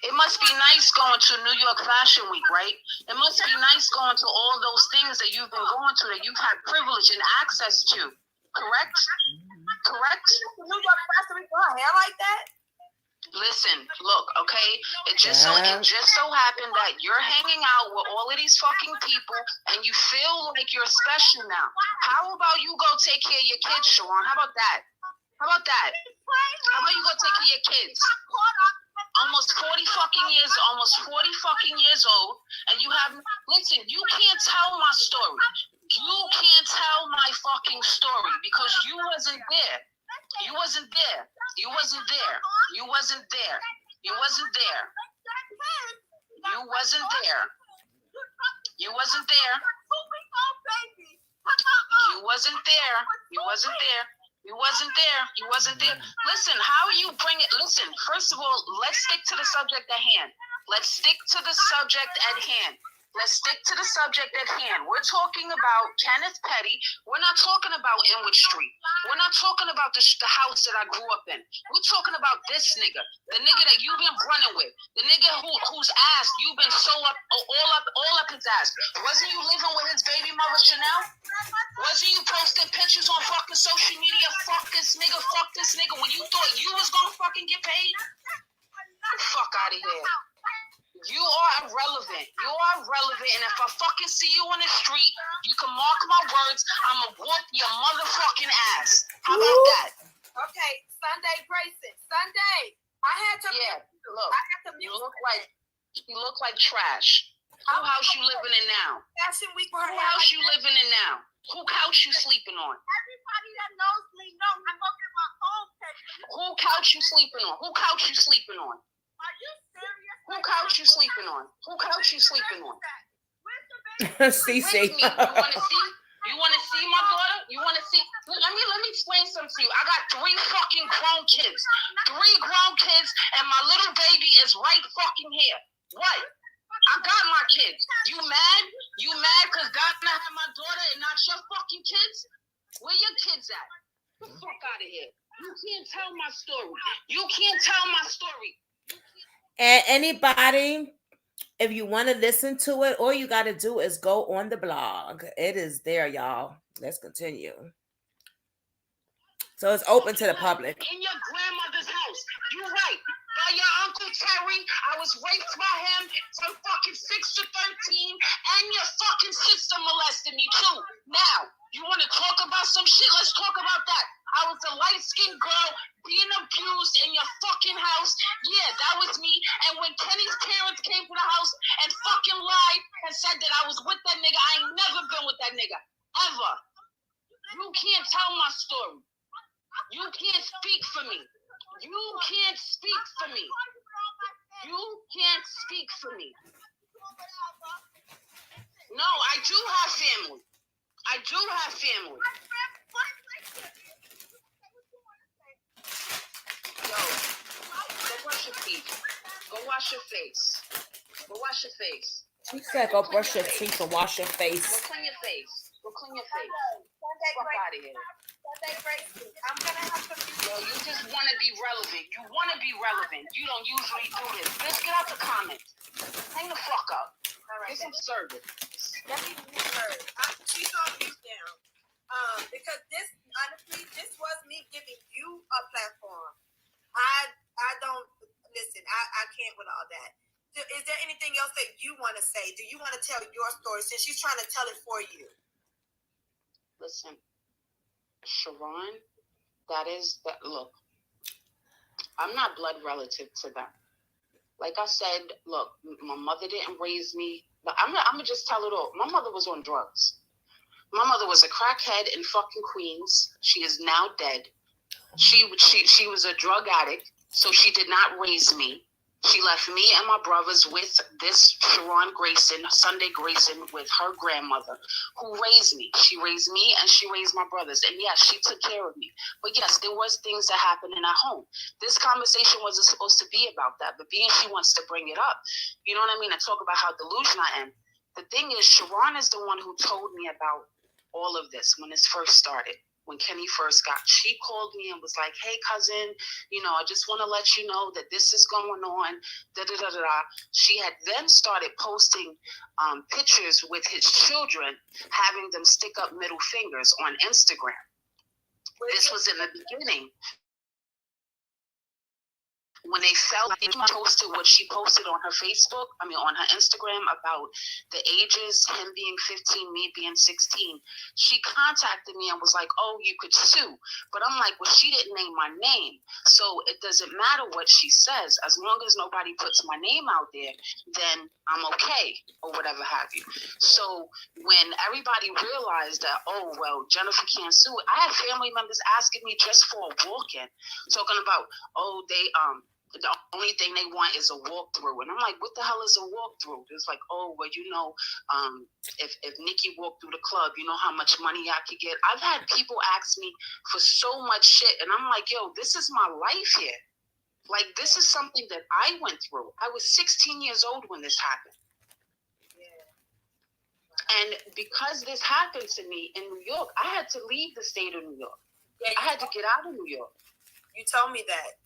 It must be nice going to New York Fashion Week, right? It must be nice going to all those things that you've been going to, that you've had privilege and access to. Correct? New York Fashion Week for her hair like that? Listen, look, okay? It just so happened that you're hanging out with all of these fucking people and you feel like you're special now. How about you go take care of your kids, Sharon? How about that? How about you go take care of your kids? Almost 40 fucking years old, and you have, listen, you can't tell my story. You can't tell my fucking story because you wasn't there. You wasn't there. Listen, how you bring it? Listen, first of all, let's stick to the subject at hand. We're talking about Kenneth Petty. We're not talking about Inwood Street. We're not talking about the house that I grew up in. We're talking about this nigga, the nigga that you've been running with, the nigga whose ass you've been so all up his ass. Wasn't you living with his baby mother Chanel? Wasn't you posting pictures on fucking social media? Fuck this nigga. When you thought you was gonna fucking get paid? Get the fuck out of here. You are irrelevant. You are irrelevant. And if I fucking see you on the street, you can mark my words. I'ma whoop your motherfucking ass. How about that? Okay, Sunday Grayson. Sunday. I had to look. I had to You look like trash. Who house you living in now? Fashion Week for her. Who house you living in now? Who couch you sleeping on? Everybody that knows me knows I'm gonna get my own picture. Who couch you sleeping on? Who couch you sleeping on? Are you serious? Who couch you sleeping on? Who couch you sleeping on? Where's the baby? CC. You want to see? You want to see my daughter? You want to see? Let me explain something to you. I got 3 fucking grown kids. 3 grown kids, and my little baby is right fucking here. What? I got my kids. You mad? You mad because God not have my daughter and not your fucking kids? Where your kids at? Get the fuck out of here. You can't tell my story. You can't tell my story. And anybody, if you want to listen to it, all you got to do is go on the blog. It is there, y'all. Let's continue. So it's open to the public. In your grandmother's house. You're right. By your Uncle Terry, I was raped by him from fucking 6 to 13, and your fucking sister molested me too. Now, you want to talk about some shit? Let's talk about that. I was a light-skinned girl being abused in your fucking house. Yeah, that was me. And when Kenny's parents came to the house and fucking lied and said that I was with that nigga, I ain't never been with that nigga. Ever. You can't tell my story. You can't speak for me. You can't speak for me. You can't speak for me. No, I do have family. I do have family. Yo, go brush your teeth. Go wash your face. Go wash your face. She said go brush your teeth and wash your Go face. clean your face. Go clean your face. Sunday Fuck Grayson. out of here. Sunday Grayson. I'm gonna have to Yo, you just want to be relevant. You want to be relevant. You don't usually do this. Bitch, get out the comments. Hang the fuck up. All right. Get some service. Let me mute her. She's on mute now. Because this honestly, this was me giving you a platform. I don't listen. I can't with all that. Is there anything else that you want to say? Do you want to tell your story since she's trying to tell it for you? Listen, Sharon, look, I'm not blood relative to them. Like I said, look, my mother didn't raise me. But I'm gonna just tell it all. My mother was on drugs. My mother was a crackhead in fucking Queens. She is now dead. She was a drug addict, so she did not raise me. She left me and my brothers with this Sharon Grayson, Sunday Grayson, with her grandmother, who raised me. She raised me and she raised my brothers. And yes, she took care of me. But yes, there was things that happened in our home. This conversation wasn't supposed to be about that, but being she wants to bring it up, you know what I mean, and talk about how delusional I am. The thing is, Sharon is the one who told me about all of this when this first started. When Kenny first she called me and was like, hey, cousin, I just want to let you know that this is going on, da-da-da-da-da. She had then started posting pictures with his children, having them stick up middle fingers on Instagram. This was in the beginning. When they felt like she posted what she posted on her Facebook, on her Instagram about the ages, him being 15, me being 16, she contacted me and was like, oh, you could sue. But I'm like, well, she didn't name my name. So it doesn't matter what she says. As long as nobody puts my name out there, then I'm okay, or whatever have you. So when everybody realized that, oh, well, Jennifer can't sue, I had family members asking me just for a walk-in, talking about, oh, the only thing they want is a walkthrough. And I'm like, what the hell is a walkthrough? It's like, oh, well, if Nikki walked through the club, you know how much money I could get? I've had people ask me for so much shit. And I'm like, yo, this is my life here. Like, this is something that I went through. I was 16 years old when this happened. And because this happened to me in New York, I had to leave the state of New York. Yeah, I had to get out of New York. You told me that.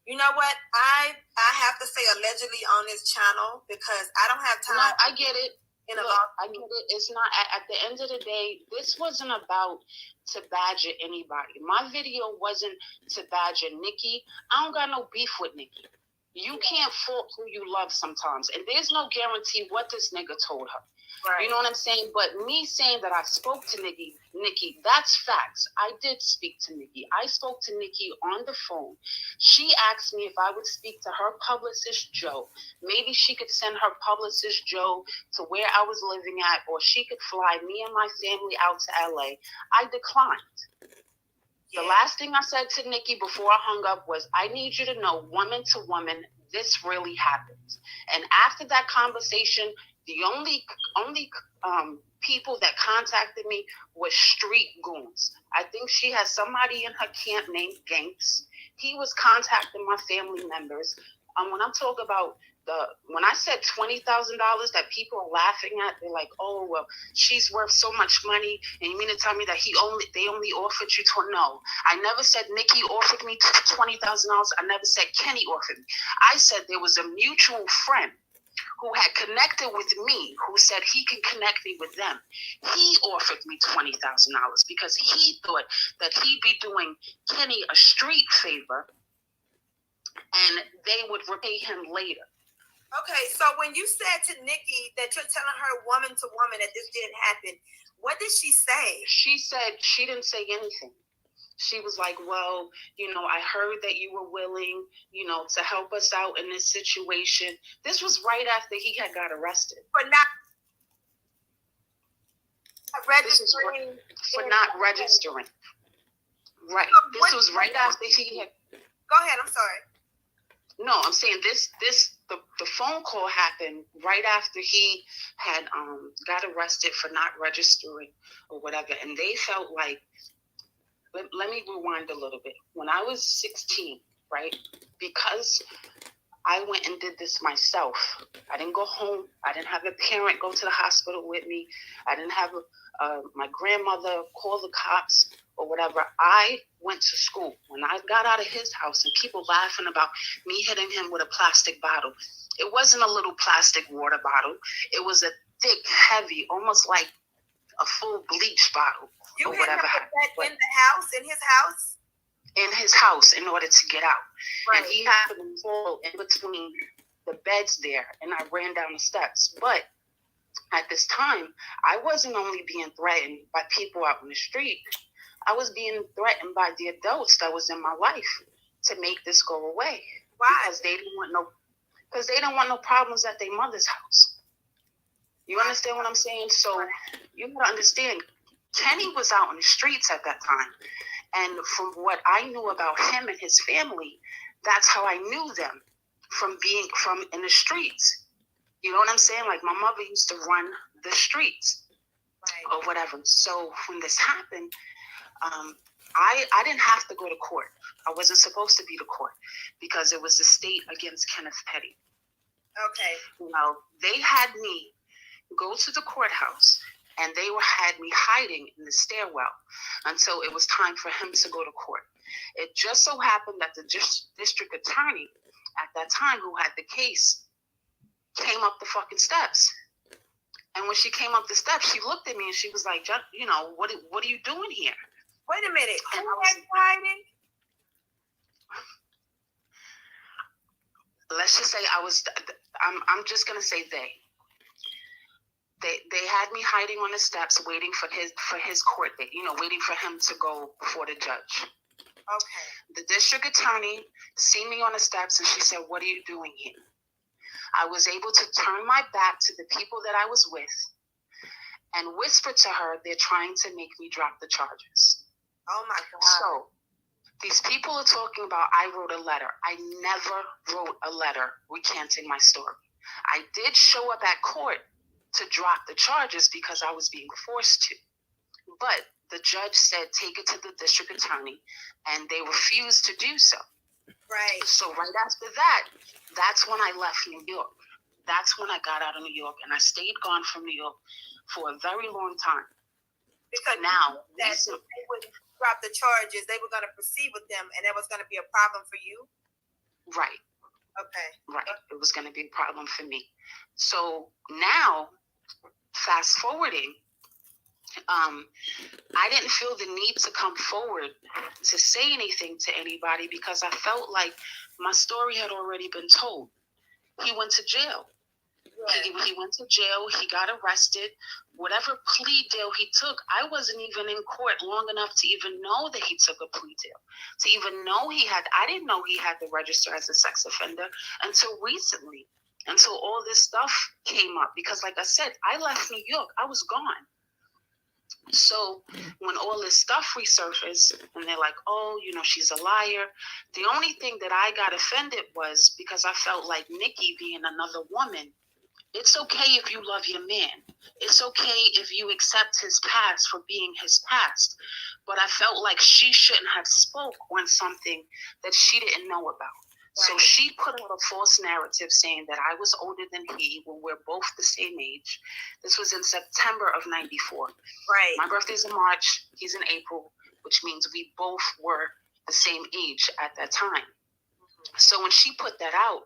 You know what? I have to say allegedly on this channel because I don't have time. No, I get it. Look, I get it. It's not, at the end of the day, this wasn't about to badger anybody. My video wasn't to badger Nikki. I don't got no beef with Nikki. You can't fault who you love sometimes. And there's no guarantee what this nigga told her. Right. You know what I'm saying? But me saying that I spoke to Nikki, that's facts. I did speak to Nikki. I spoke to Nikki on the phone. She asked me if I would speak to her publicist, Joe. Maybe she could send her publicist, Joe, to where I was living at, or she could fly me and my family out to LA. I declined. The last thing I said to Nikki before I hung up was, I need you to know, woman to woman, this really happens. And after that conversation, the only people that contacted me was street goons. I think she has somebody in her camp named Ganks. He was contacting my family members. When I'm talking about when I said $20,000 that people are laughing at, they're like, oh, well, she's worth so much money. And you mean to tell me that they only offered you no. I never said Nikki offered me $20,000. I never said Kenny offered me. I said there was a mutual friend who had connected with me, who said he can connect me with them. He offered me $20,000 because he thought that he'd be doing Kenny a street favor and they would repay him later. Okay, so when you said to Nikki that you're telling her woman to woman that this didn't happen, what did she say? She said she didn't say anything. She was like, well, I heard that you were willing, to help us out in this situation. This was right after he had got arrested. For not registering. For not registering. Right. This was right after he had. Go ahead, I'm sorry. No, I'm saying the phone call happened right after he had got arrested for not registering or whatever. And they felt like, let me rewind a little bit. When I was 16, right, because I went and did this myself. I didn't go home. I didn't have a parent go to the hospital with me. I didn't have my grandmother call the cops or whatever. I went to school. When I got out of his house and people laughing about me hitting him with a plastic bottle, it wasn't a little plastic water bottle. It was a thick, heavy, almost like a full bleach bottle. You or hit him whatever. in his house? In his house in order to get out. Right. And he happened to fall in between the beds there, and I ran down the steps. But at this time, I wasn't only being threatened by people out in the street. I was being threatened by the adults that was in my life to make this go away. Why? Because they didn't want no problems at their mother's house. You understand what I'm saying? So you gotta understand, Kenny was out in the streets at that time. And from what I knew about him and his family, that's how I knew them, from being from in the streets. You know what I'm saying? Like, my mother used to run the streets, right, or whatever. So when this happened, I didn't have to go to court. I wasn't supposed to be to court because it was the state against Kenneth Petty. Okay. They had me go to the courthouse, and they had me hiding in the stairwell until it was time for him to go to court. It just so happened that the district attorney at that time, who had the case, came up the fucking steps. And when she came up the steps, she looked at me and she was like, what are you doing here? Wait a minute. Who And had you hiding? Let's just say I'm just going to say they. They had me hiding on the steps, waiting for his court date, waiting for him to go before the judge. Okay. The district attorney seen me on the steps, and she said, what are you doing here? I was able to turn my back to the people that I was with and whisper to her, they're trying to make me drop the charges. Oh, my God. So these people are talking about I wrote a letter. I never wrote a letter recanting my story. I did show up at court to drop the charges because I was being forced to. But the judge said, take it to the district attorney, and they refused to do so. Right. So right after that, that's when I left New York. That's when I got out of New York, and I stayed gone from New York for a very long time. Because now, that if they would drop the charges, they were going to proceed with them, and that was going to be a problem for you? Right. Okay. Right. It was going to be a problem for me. So now, fast forwarding, I didn't feel the need to come forward to say anything to anybody because I felt like my story had already been told. He went to jail. He went to jail. He got arrested. Whatever plea deal he took, I wasn't even in court long enough to even know that he took a plea deal. To even know I didn't know he had to register as a sex offender until recently, until all this stuff came up. Because like I said, I left New York. I was gone. So when all this stuff resurfaced and they're like, oh, she's a liar. The only thing that I got offended was because I felt like Nikki being another woman, it's okay if you love your man. It's okay if you accept his past for being his past. But I felt like she shouldn't have spoke on something that she didn't know about. Right. So she put out a false narrative saying that I was older than he when we're both the same age. This was in September of 94. Right. My birthday's in March. He's in April, which means we both were the same age at that time. So when she put that out,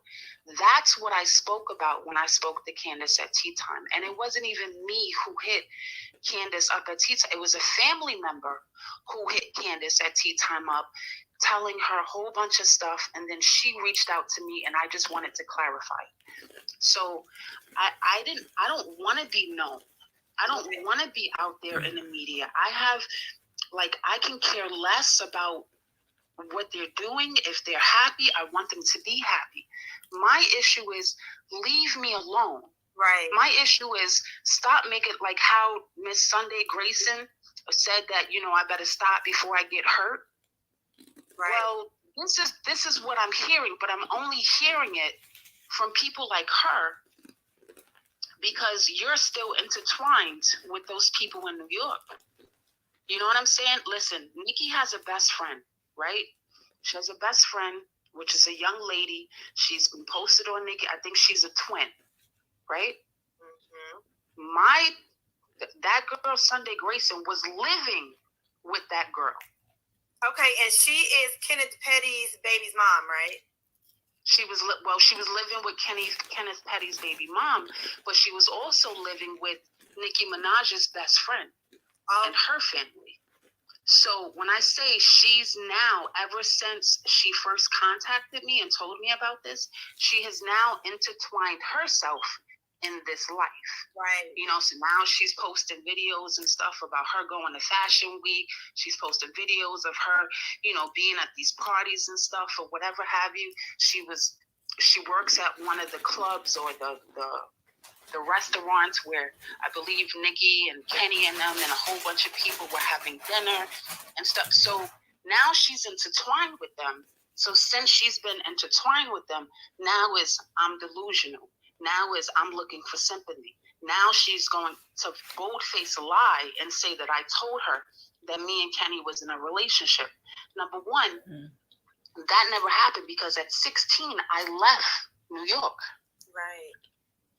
that's what I spoke about when I spoke to Candace at tea time. And it wasn't even me who hit Candace up at tea time. It was a family member who hit Candace at tea time up, telling her a whole bunch of stuff. And then she reached out to me and I just wanted to clarify. So I don't want to be known. I don't want to be out there in the media. I can care less about what they're doing. If they're happy, I want them to be happy. My issue is leave me alone. Right. My issue is stop making like how Miss Sunday Grayson said that, I better stop before I get hurt. Right. Well, this is what I'm hearing, but I'm only hearing it from people like her because you're still intertwined with those people in New York. You know what I'm saying? Listen, Nikki has a best friend, right? She has a best friend, which is a young lady. She's been posted on Nikki. I think she's a twin, right? Mm-hmm. That girl, Sunday Grayson, was living with that girl. Okay, and she is Kenneth Petty's baby's mom, right? She was living with Kenneth Petty's baby mom, but she was also living with Nicki Minaj's best friend and her family. So when I say she's now, ever since she first contacted me and told me about this, she has now intertwined herself in this life. Right. So now she's posting videos and stuff about her going to Fashion Week. She's posting videos of her, being at these parties and stuff or whatever have you. She works at one of the clubs or the restaurants where I believe Nikki and Kenny and them and a whole bunch of people were having dinner and stuff. So now she's intertwined with them. So since she's been intertwined with them, now is I'm delusional. Now is I'm looking for sympathy. Now she's going to bold-face a lie and say that I told her that me and Kenny was in a relationship. Number one, that never happened because at 16, I left New York. Right.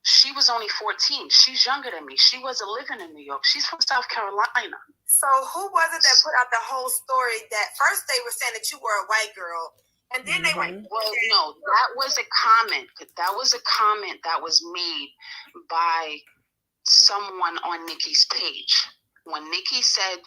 She was only 14. She's younger than me. She wasn't living in New York. She's from South Carolina. So who was it that put out the whole story that first they were saying that you were a white girl and then they were... Well, no, that was a comment. That was a comment that was made by someone on Nikki's page. When Nikki said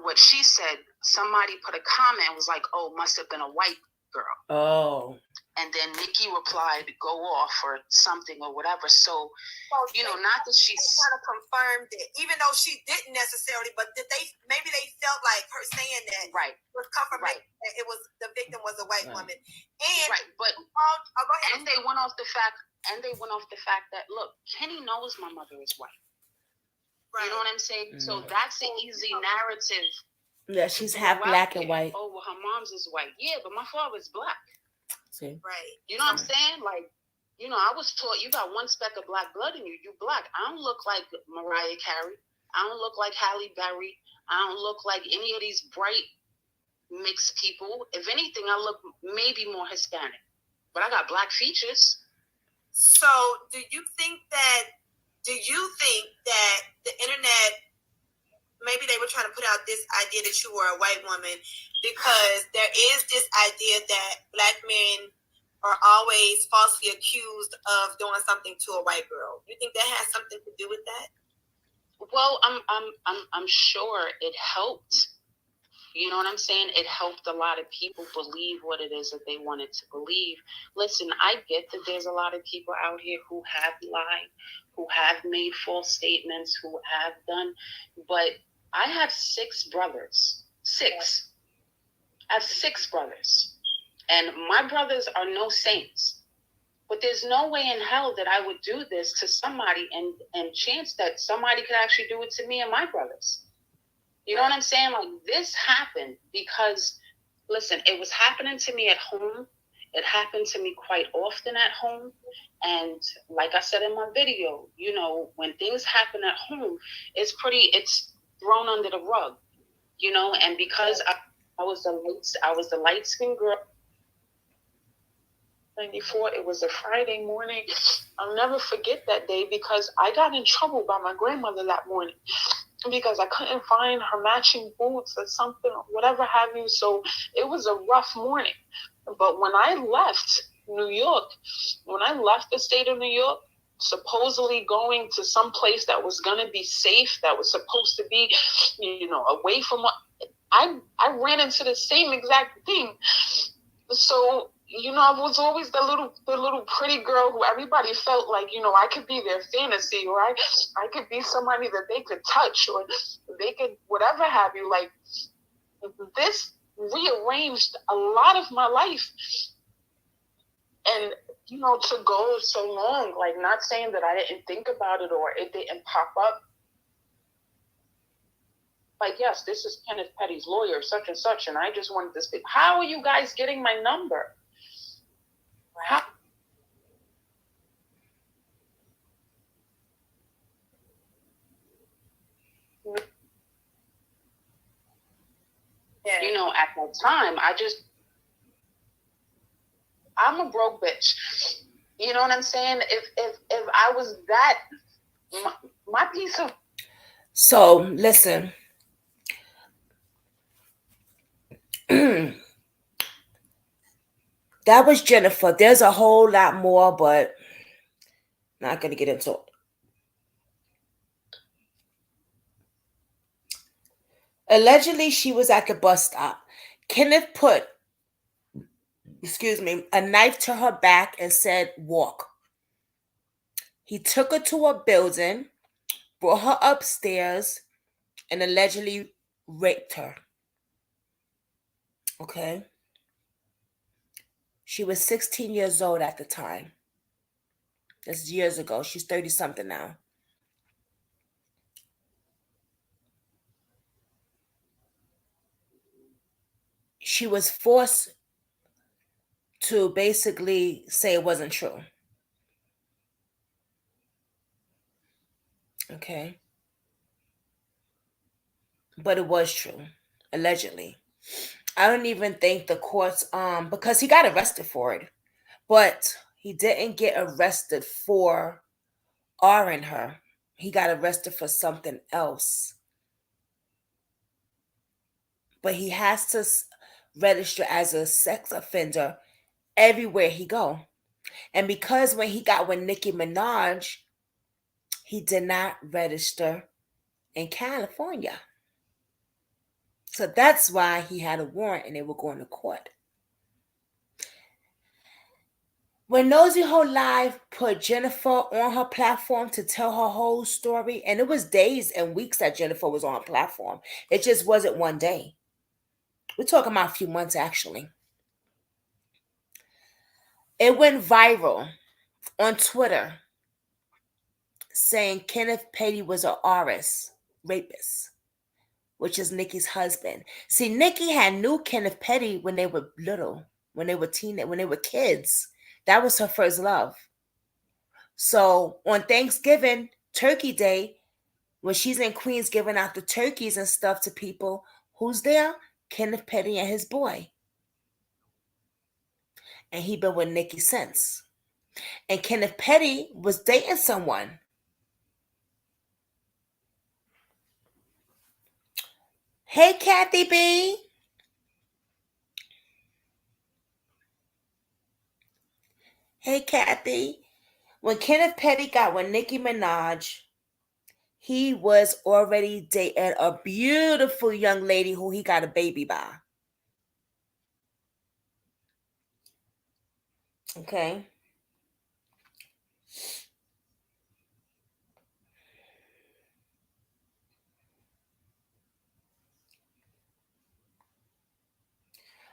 what she said, somebody put a comment and was like, oh, must have been a white girl. Oh. And then Nikki replied, go off or something or whatever. So, not that she's kind of confirmed it, even though she didn't necessarily, but maybe they felt like her saying that was confirmation that it was the victim was a white woman. And but and they went off the fact that look, Kenny knows my mother is white. Right. You know what I'm saying? So that's an easy narrative. Yeah, she's half black and white. Oh, well, her mom's is white. Yeah, but my father's black. See? Right. You know what I'm saying? Like, I was taught you got one speck of black blood in you. You black. I don't look like Mariah Carey. I don't look like Halle Berry. I don't look like any of these bright mixed people. If anything, I look maybe more Hispanic. But I got black features. So do you think that the internet, maybe they were trying to put out this idea that you were a white woman because there is this idea that black men are always falsely accused of doing something to a white girl. You think that has something to do with that? Well, I'm sure it helped You know what I'm saying? It helped a lot of people believe what it is that they wanted to believe. Listen, I get that there's a lot of people out here who have lied, who have made false statements, who have done, but I have 6 brothers. 6. I have 6 brothers. And my brothers are no saints. But there's no way in hell that I would do this to somebody and chance that somebody could actually do it to me and my brothers. You know what I'm saying? Like, this happened because, listen, it was happening to me at home. It happened to me quite often at home. And like I said in my video, you know, when things happen at home, it's thrown under the rug, you know, and because I was the light-skinned girl, 94, it was a Friday morning. I'll never forget that day because I got in trouble by my grandmother that morning because I couldn't find her matching boots or something, or whatever have you. So it was a rough morning. But when I left New York, when I left the state of New York, supposedly going to some place that was going to be safe, that was supposed to be, you know, away from what I ran into the same exact thing. So, you know, I was always the little pretty girl who everybody felt like, you know, I could be their fantasy, or I could be somebody that they could touch, or they could whatever have you. Like, this rearranged a lot of my life. And, you know, to go so long, like, not saying that I didn't think about it or it didn't pop up. Like, yes, this is Kenneth Petty's lawyer, such and such, and I just wanted to speak. How are you guys getting my number? How? Yeah. You know, at that time, I'm a broke bitch. You know what I'm saying? If I was that, my piece of... So listen. That was Jennifer. There's a whole lot more, but not going to get into it. Allegedly, she was at the bus stop. Kenneth put, a knife to her back and said, walk. He took her to a building, brought her upstairs, and allegedly raped her. Okay? She was 16 years old at the time. That's years ago. She's 30-something now. She was forced to basically say it wasn't true. Okay? But it was true, allegedly. I don't even think the courts, because he got arrested for it, but he didn't get arrested for R-ing her. He got arrested for something else. But he has to register as a sex offender everywhere he go. And because when he got with Nicki Minaj, he did not register in California. So that's why he had a warrant and they were going to court. When Nosy Ho Live put Jennifer on her platform to tell her whole story, and it was days and weeks that Jennifer was on her platform. It just wasn't one day. We're talking about a few months, actually. It went viral on Twitter saying Kenneth Petty was a rapist, which is Nicki's husband. See, Nicki had knew Kenneth Petty when they were little, when they were kids. That was her first love. So on Thanksgiving, Turkey Day, when she's in Queens giving out the turkeys and stuff to people, who's there? Kenneth Petty and his boy. And he been with Nicki since. And Kenneth Petty was dating someone. Hey, Kathy B. Hey, Kathy. When Kenneth Petty got with Nicki Minaj, he was already dating a beautiful young lady who he got a baby by. Okay.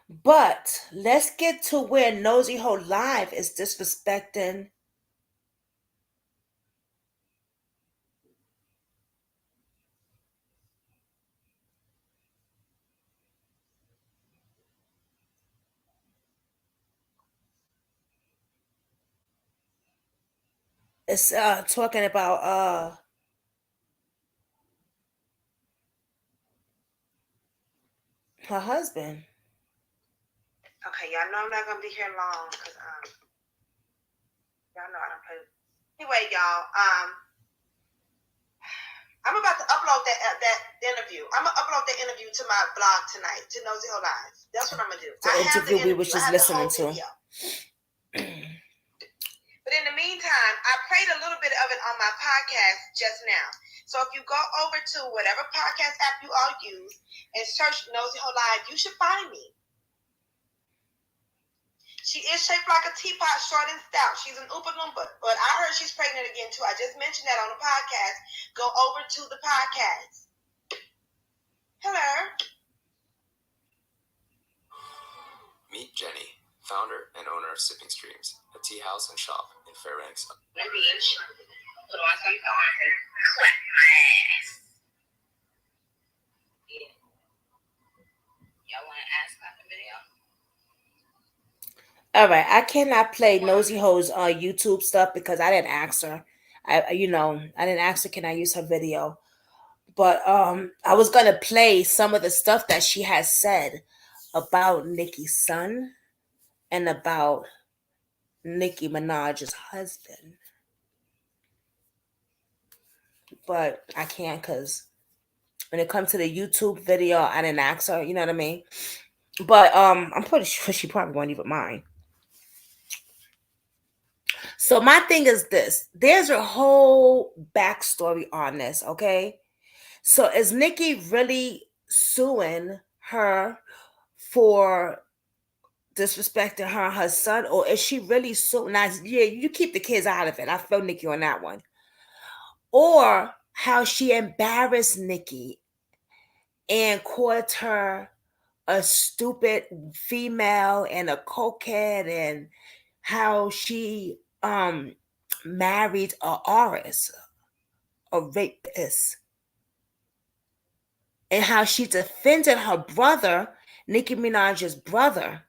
But let's get to where Nosy Ho Live is disrespecting it's talking about her husband. Okay, y'all know I'm not gonna be here long because y'all know I don't play. Anyway, y'all, I'm about to upload that interview. I'm gonna upload the interview to my blog tonight, to Nosy Ho Live. That's what I'm gonna do. The interview we was just listening to. But in the meantime, I played a little bit of it on my podcast just now. So if you go over to whatever podcast app you all use and search Nosy Ho Live, you should find me. She is shaped like a teapot, short and stout. She's an Oompa Loompa. But I heard she's pregnant again, too. I just mentioned that on the podcast. Go over to the podcast. Hello. Meet Jenny, founder and owner of Sipping Streams, a tea house and shop in Fairbanks. Put on some thongs and clap my ass. Yeah. Y'all want to ask about the video? All right, I cannot play Nosy Ho's YouTube stuff because I didn't ask her. I didn't ask her, can I use her video? But I was gonna play some of the stuff that she has said about Nicki's son and about Nicki Minaj's husband. But I can't because when it comes to the YouTube video, I didn't ask her, you know what I mean? But I'm pretty sure she probably won't even mind. So my thing is this. There's a whole backstory on this, okay? So is Nicki really suing her for disrespecting her son, or is she really suing? Now, yeah, you keep the kids out of it. I feel Nicki on that one. Or how she embarrassed Nicki and called her a stupid female and a cokehead, and how she married a artist, a rapist, and how she defended her brother, Nicki Minaj's brother.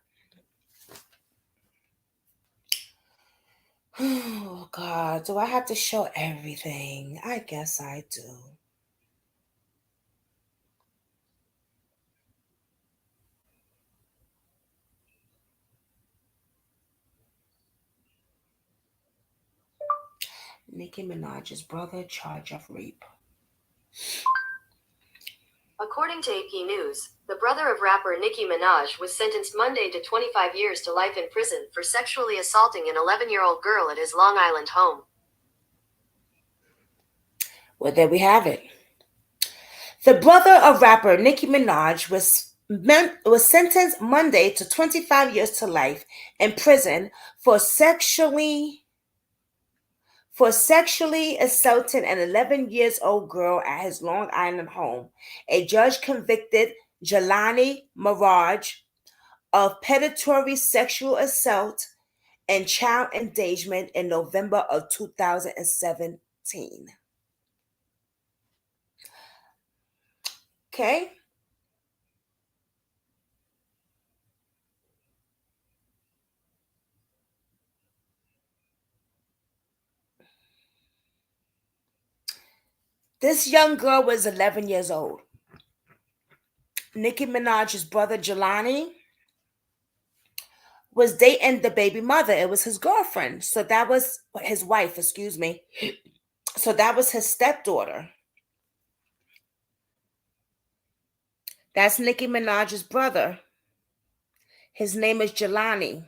Oh God, do I have to show everything? I guess I do. Nicki Minaj's brother charged of rape. According to AP News, the brother of rapper Nicki Minaj was sentenced Monday to 25 years to life in prison for sexually assaulting an 11-year-old girl at his Long Island home. Well, there we have it. The brother of rapper Nicki Minaj was sentenced Monday to 25 years to life in prison for sexually assaulting an 11-year-old girl at his Long Island home. A judge convicted Jelani Maraj of predatory sexual assault and child endangerment in November of 2017. Okay? This young girl was 11 years old. Nicki Minaj's brother, Jelani, was dating the baby mother. It was his girlfriend. So that was his wife, excuse me. So that was his stepdaughter. That's Nicki Minaj's brother. His name is Jelani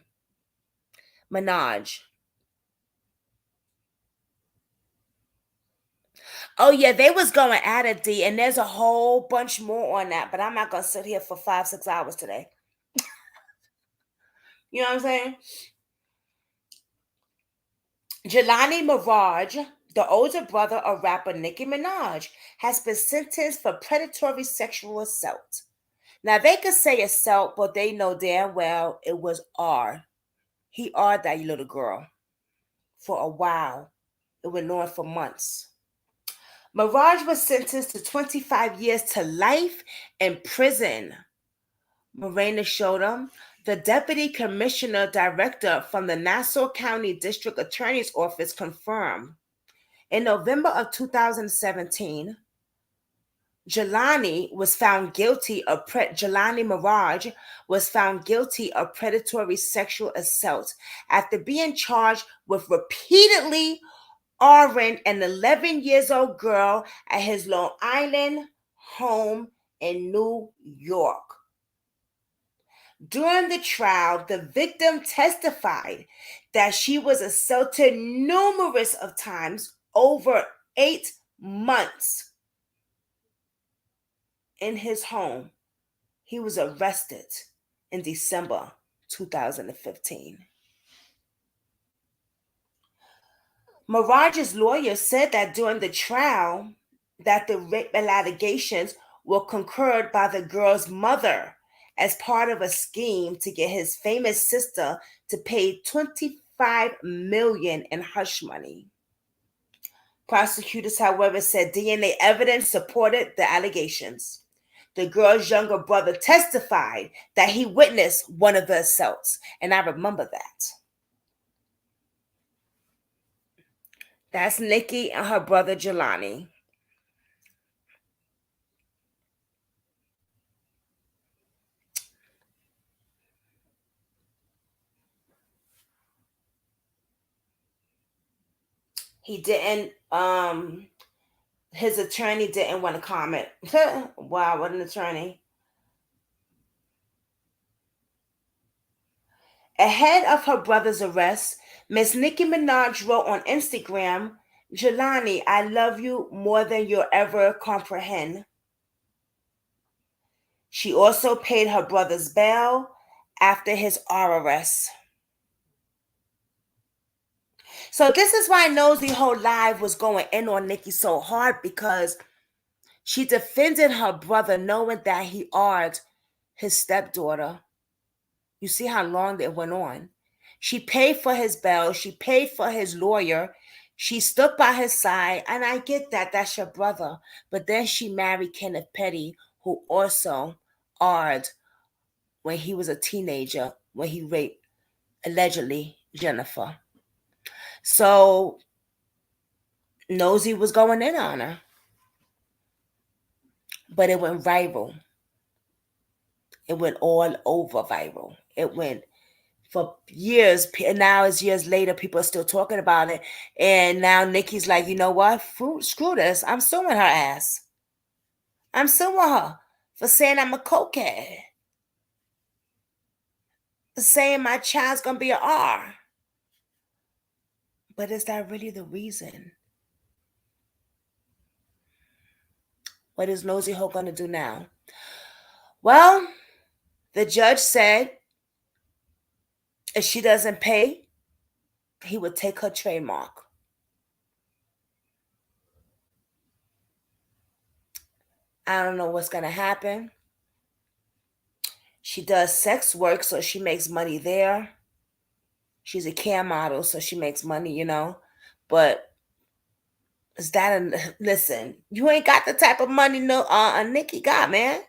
Minaj. Oh yeah, they was going at it, D, and there's a whole bunch more on that, but I'm not gonna sit here for 5-6 hours today. You know what I'm saying? Jelani Mirage, the older brother of rapper Nicki Minaj, has been sentenced for predatory sexual assault. Now they could say assault, but they know damn well it was R. He R that little girl for a while. It went on for months. Mirage was sentenced to 25 years to life in prison. Morena Shodom, the deputy commissioner director from the Nassau County District Attorney's Office, confirmed. In November of 2017, Jelani Mirage was found guilty of predatory sexual assault after being charged with repeatedly R-ing an 11 years old girl at his Long Island home in New York. During the trial, the victim testified that she was assaulted numerous of times over 8 months in his home. He was arrested in December 2015. Mirage's lawyer said that during the trial that the rape allegations were concurred by the girl's mother as part of a scheme to get his famous sister to pay $25 million in hush money. Prosecutors, however, said DNA evidence supported the allegations. The girl's younger brother testified that he witnessed one of the assaults, and I remember that. That's Nicki and her brother Jelani. He didn't, his attorney didn't want to comment. Wow, what an attorney. Ahead of her brother's arrest, Miss Nicki Minaj wrote on Instagram, "Jelani, I love you more than you'll ever comprehend." She also paid her brother's bail after his arrest. So this is why Nosy Ho Live was going in on Nicki so hard, because she defended her brother knowing that he arred his stepdaughter. You see how long it went on. She paid for his bail. She paid for his lawyer. She stood by his side. And I get that. That's your brother. But then she married Kenneth Petty, who also arred when he was a teenager, when he raped, allegedly, Jennifer. So Nosy was going in on her. But it went viral. It went all over viral. It went for years. Now it's years later, people are still talking about it. And now Nicki's like, you know what? Screw this. I'm suing her ass. I'm suing her for saying I'm a cokehead. For saying my child's going to be an R. But is that really the reason? What is Nosy Ho going to do now? Well, the judge said if she doesn't pay, he would take her trademark. I don't know what's going to happen. She does sex work, so she makes money there. She's a care model, so she makes money, you know. But is that listen, you ain't got the type of money Nicki got, man.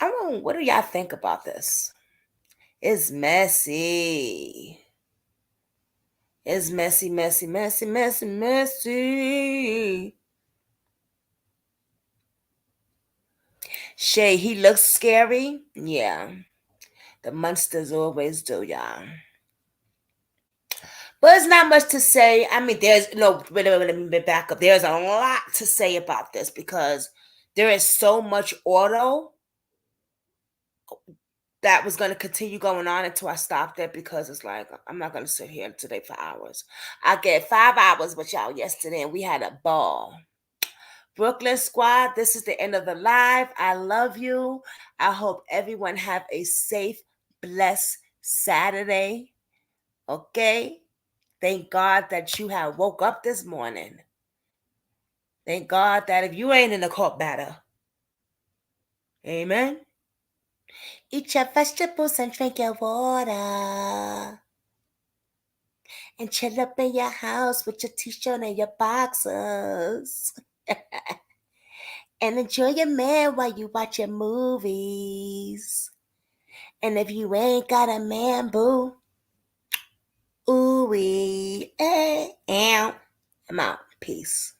I don't know. What do y'all think about this? It's messy. It's messy, messy, messy, messy, messy. Shay, he looks scary. Yeah. The monsters always do, y'all. But it's not much to say. I mean, let me back up. There's a lot to say about this because there is so much auto that was going to continue going on until I stopped it, because it's like, I'm not going to sit here today for hours. I get 5 hours with y'all yesterday and we had a ball. Brooklyn Squad, this is the end of the live. I love you. I hope everyone have a safe, blessed Saturday. Okay? Thank God that you have woke up this morning. Thank God that if you ain't in the court battle, amen. Eat your vegetables and drink your water. And chill up in your house with your t-shirt and your boxers. And enjoy your man while you watch your movies. And if you ain't got a man, boo, ooh-wee, I'm out. Peace.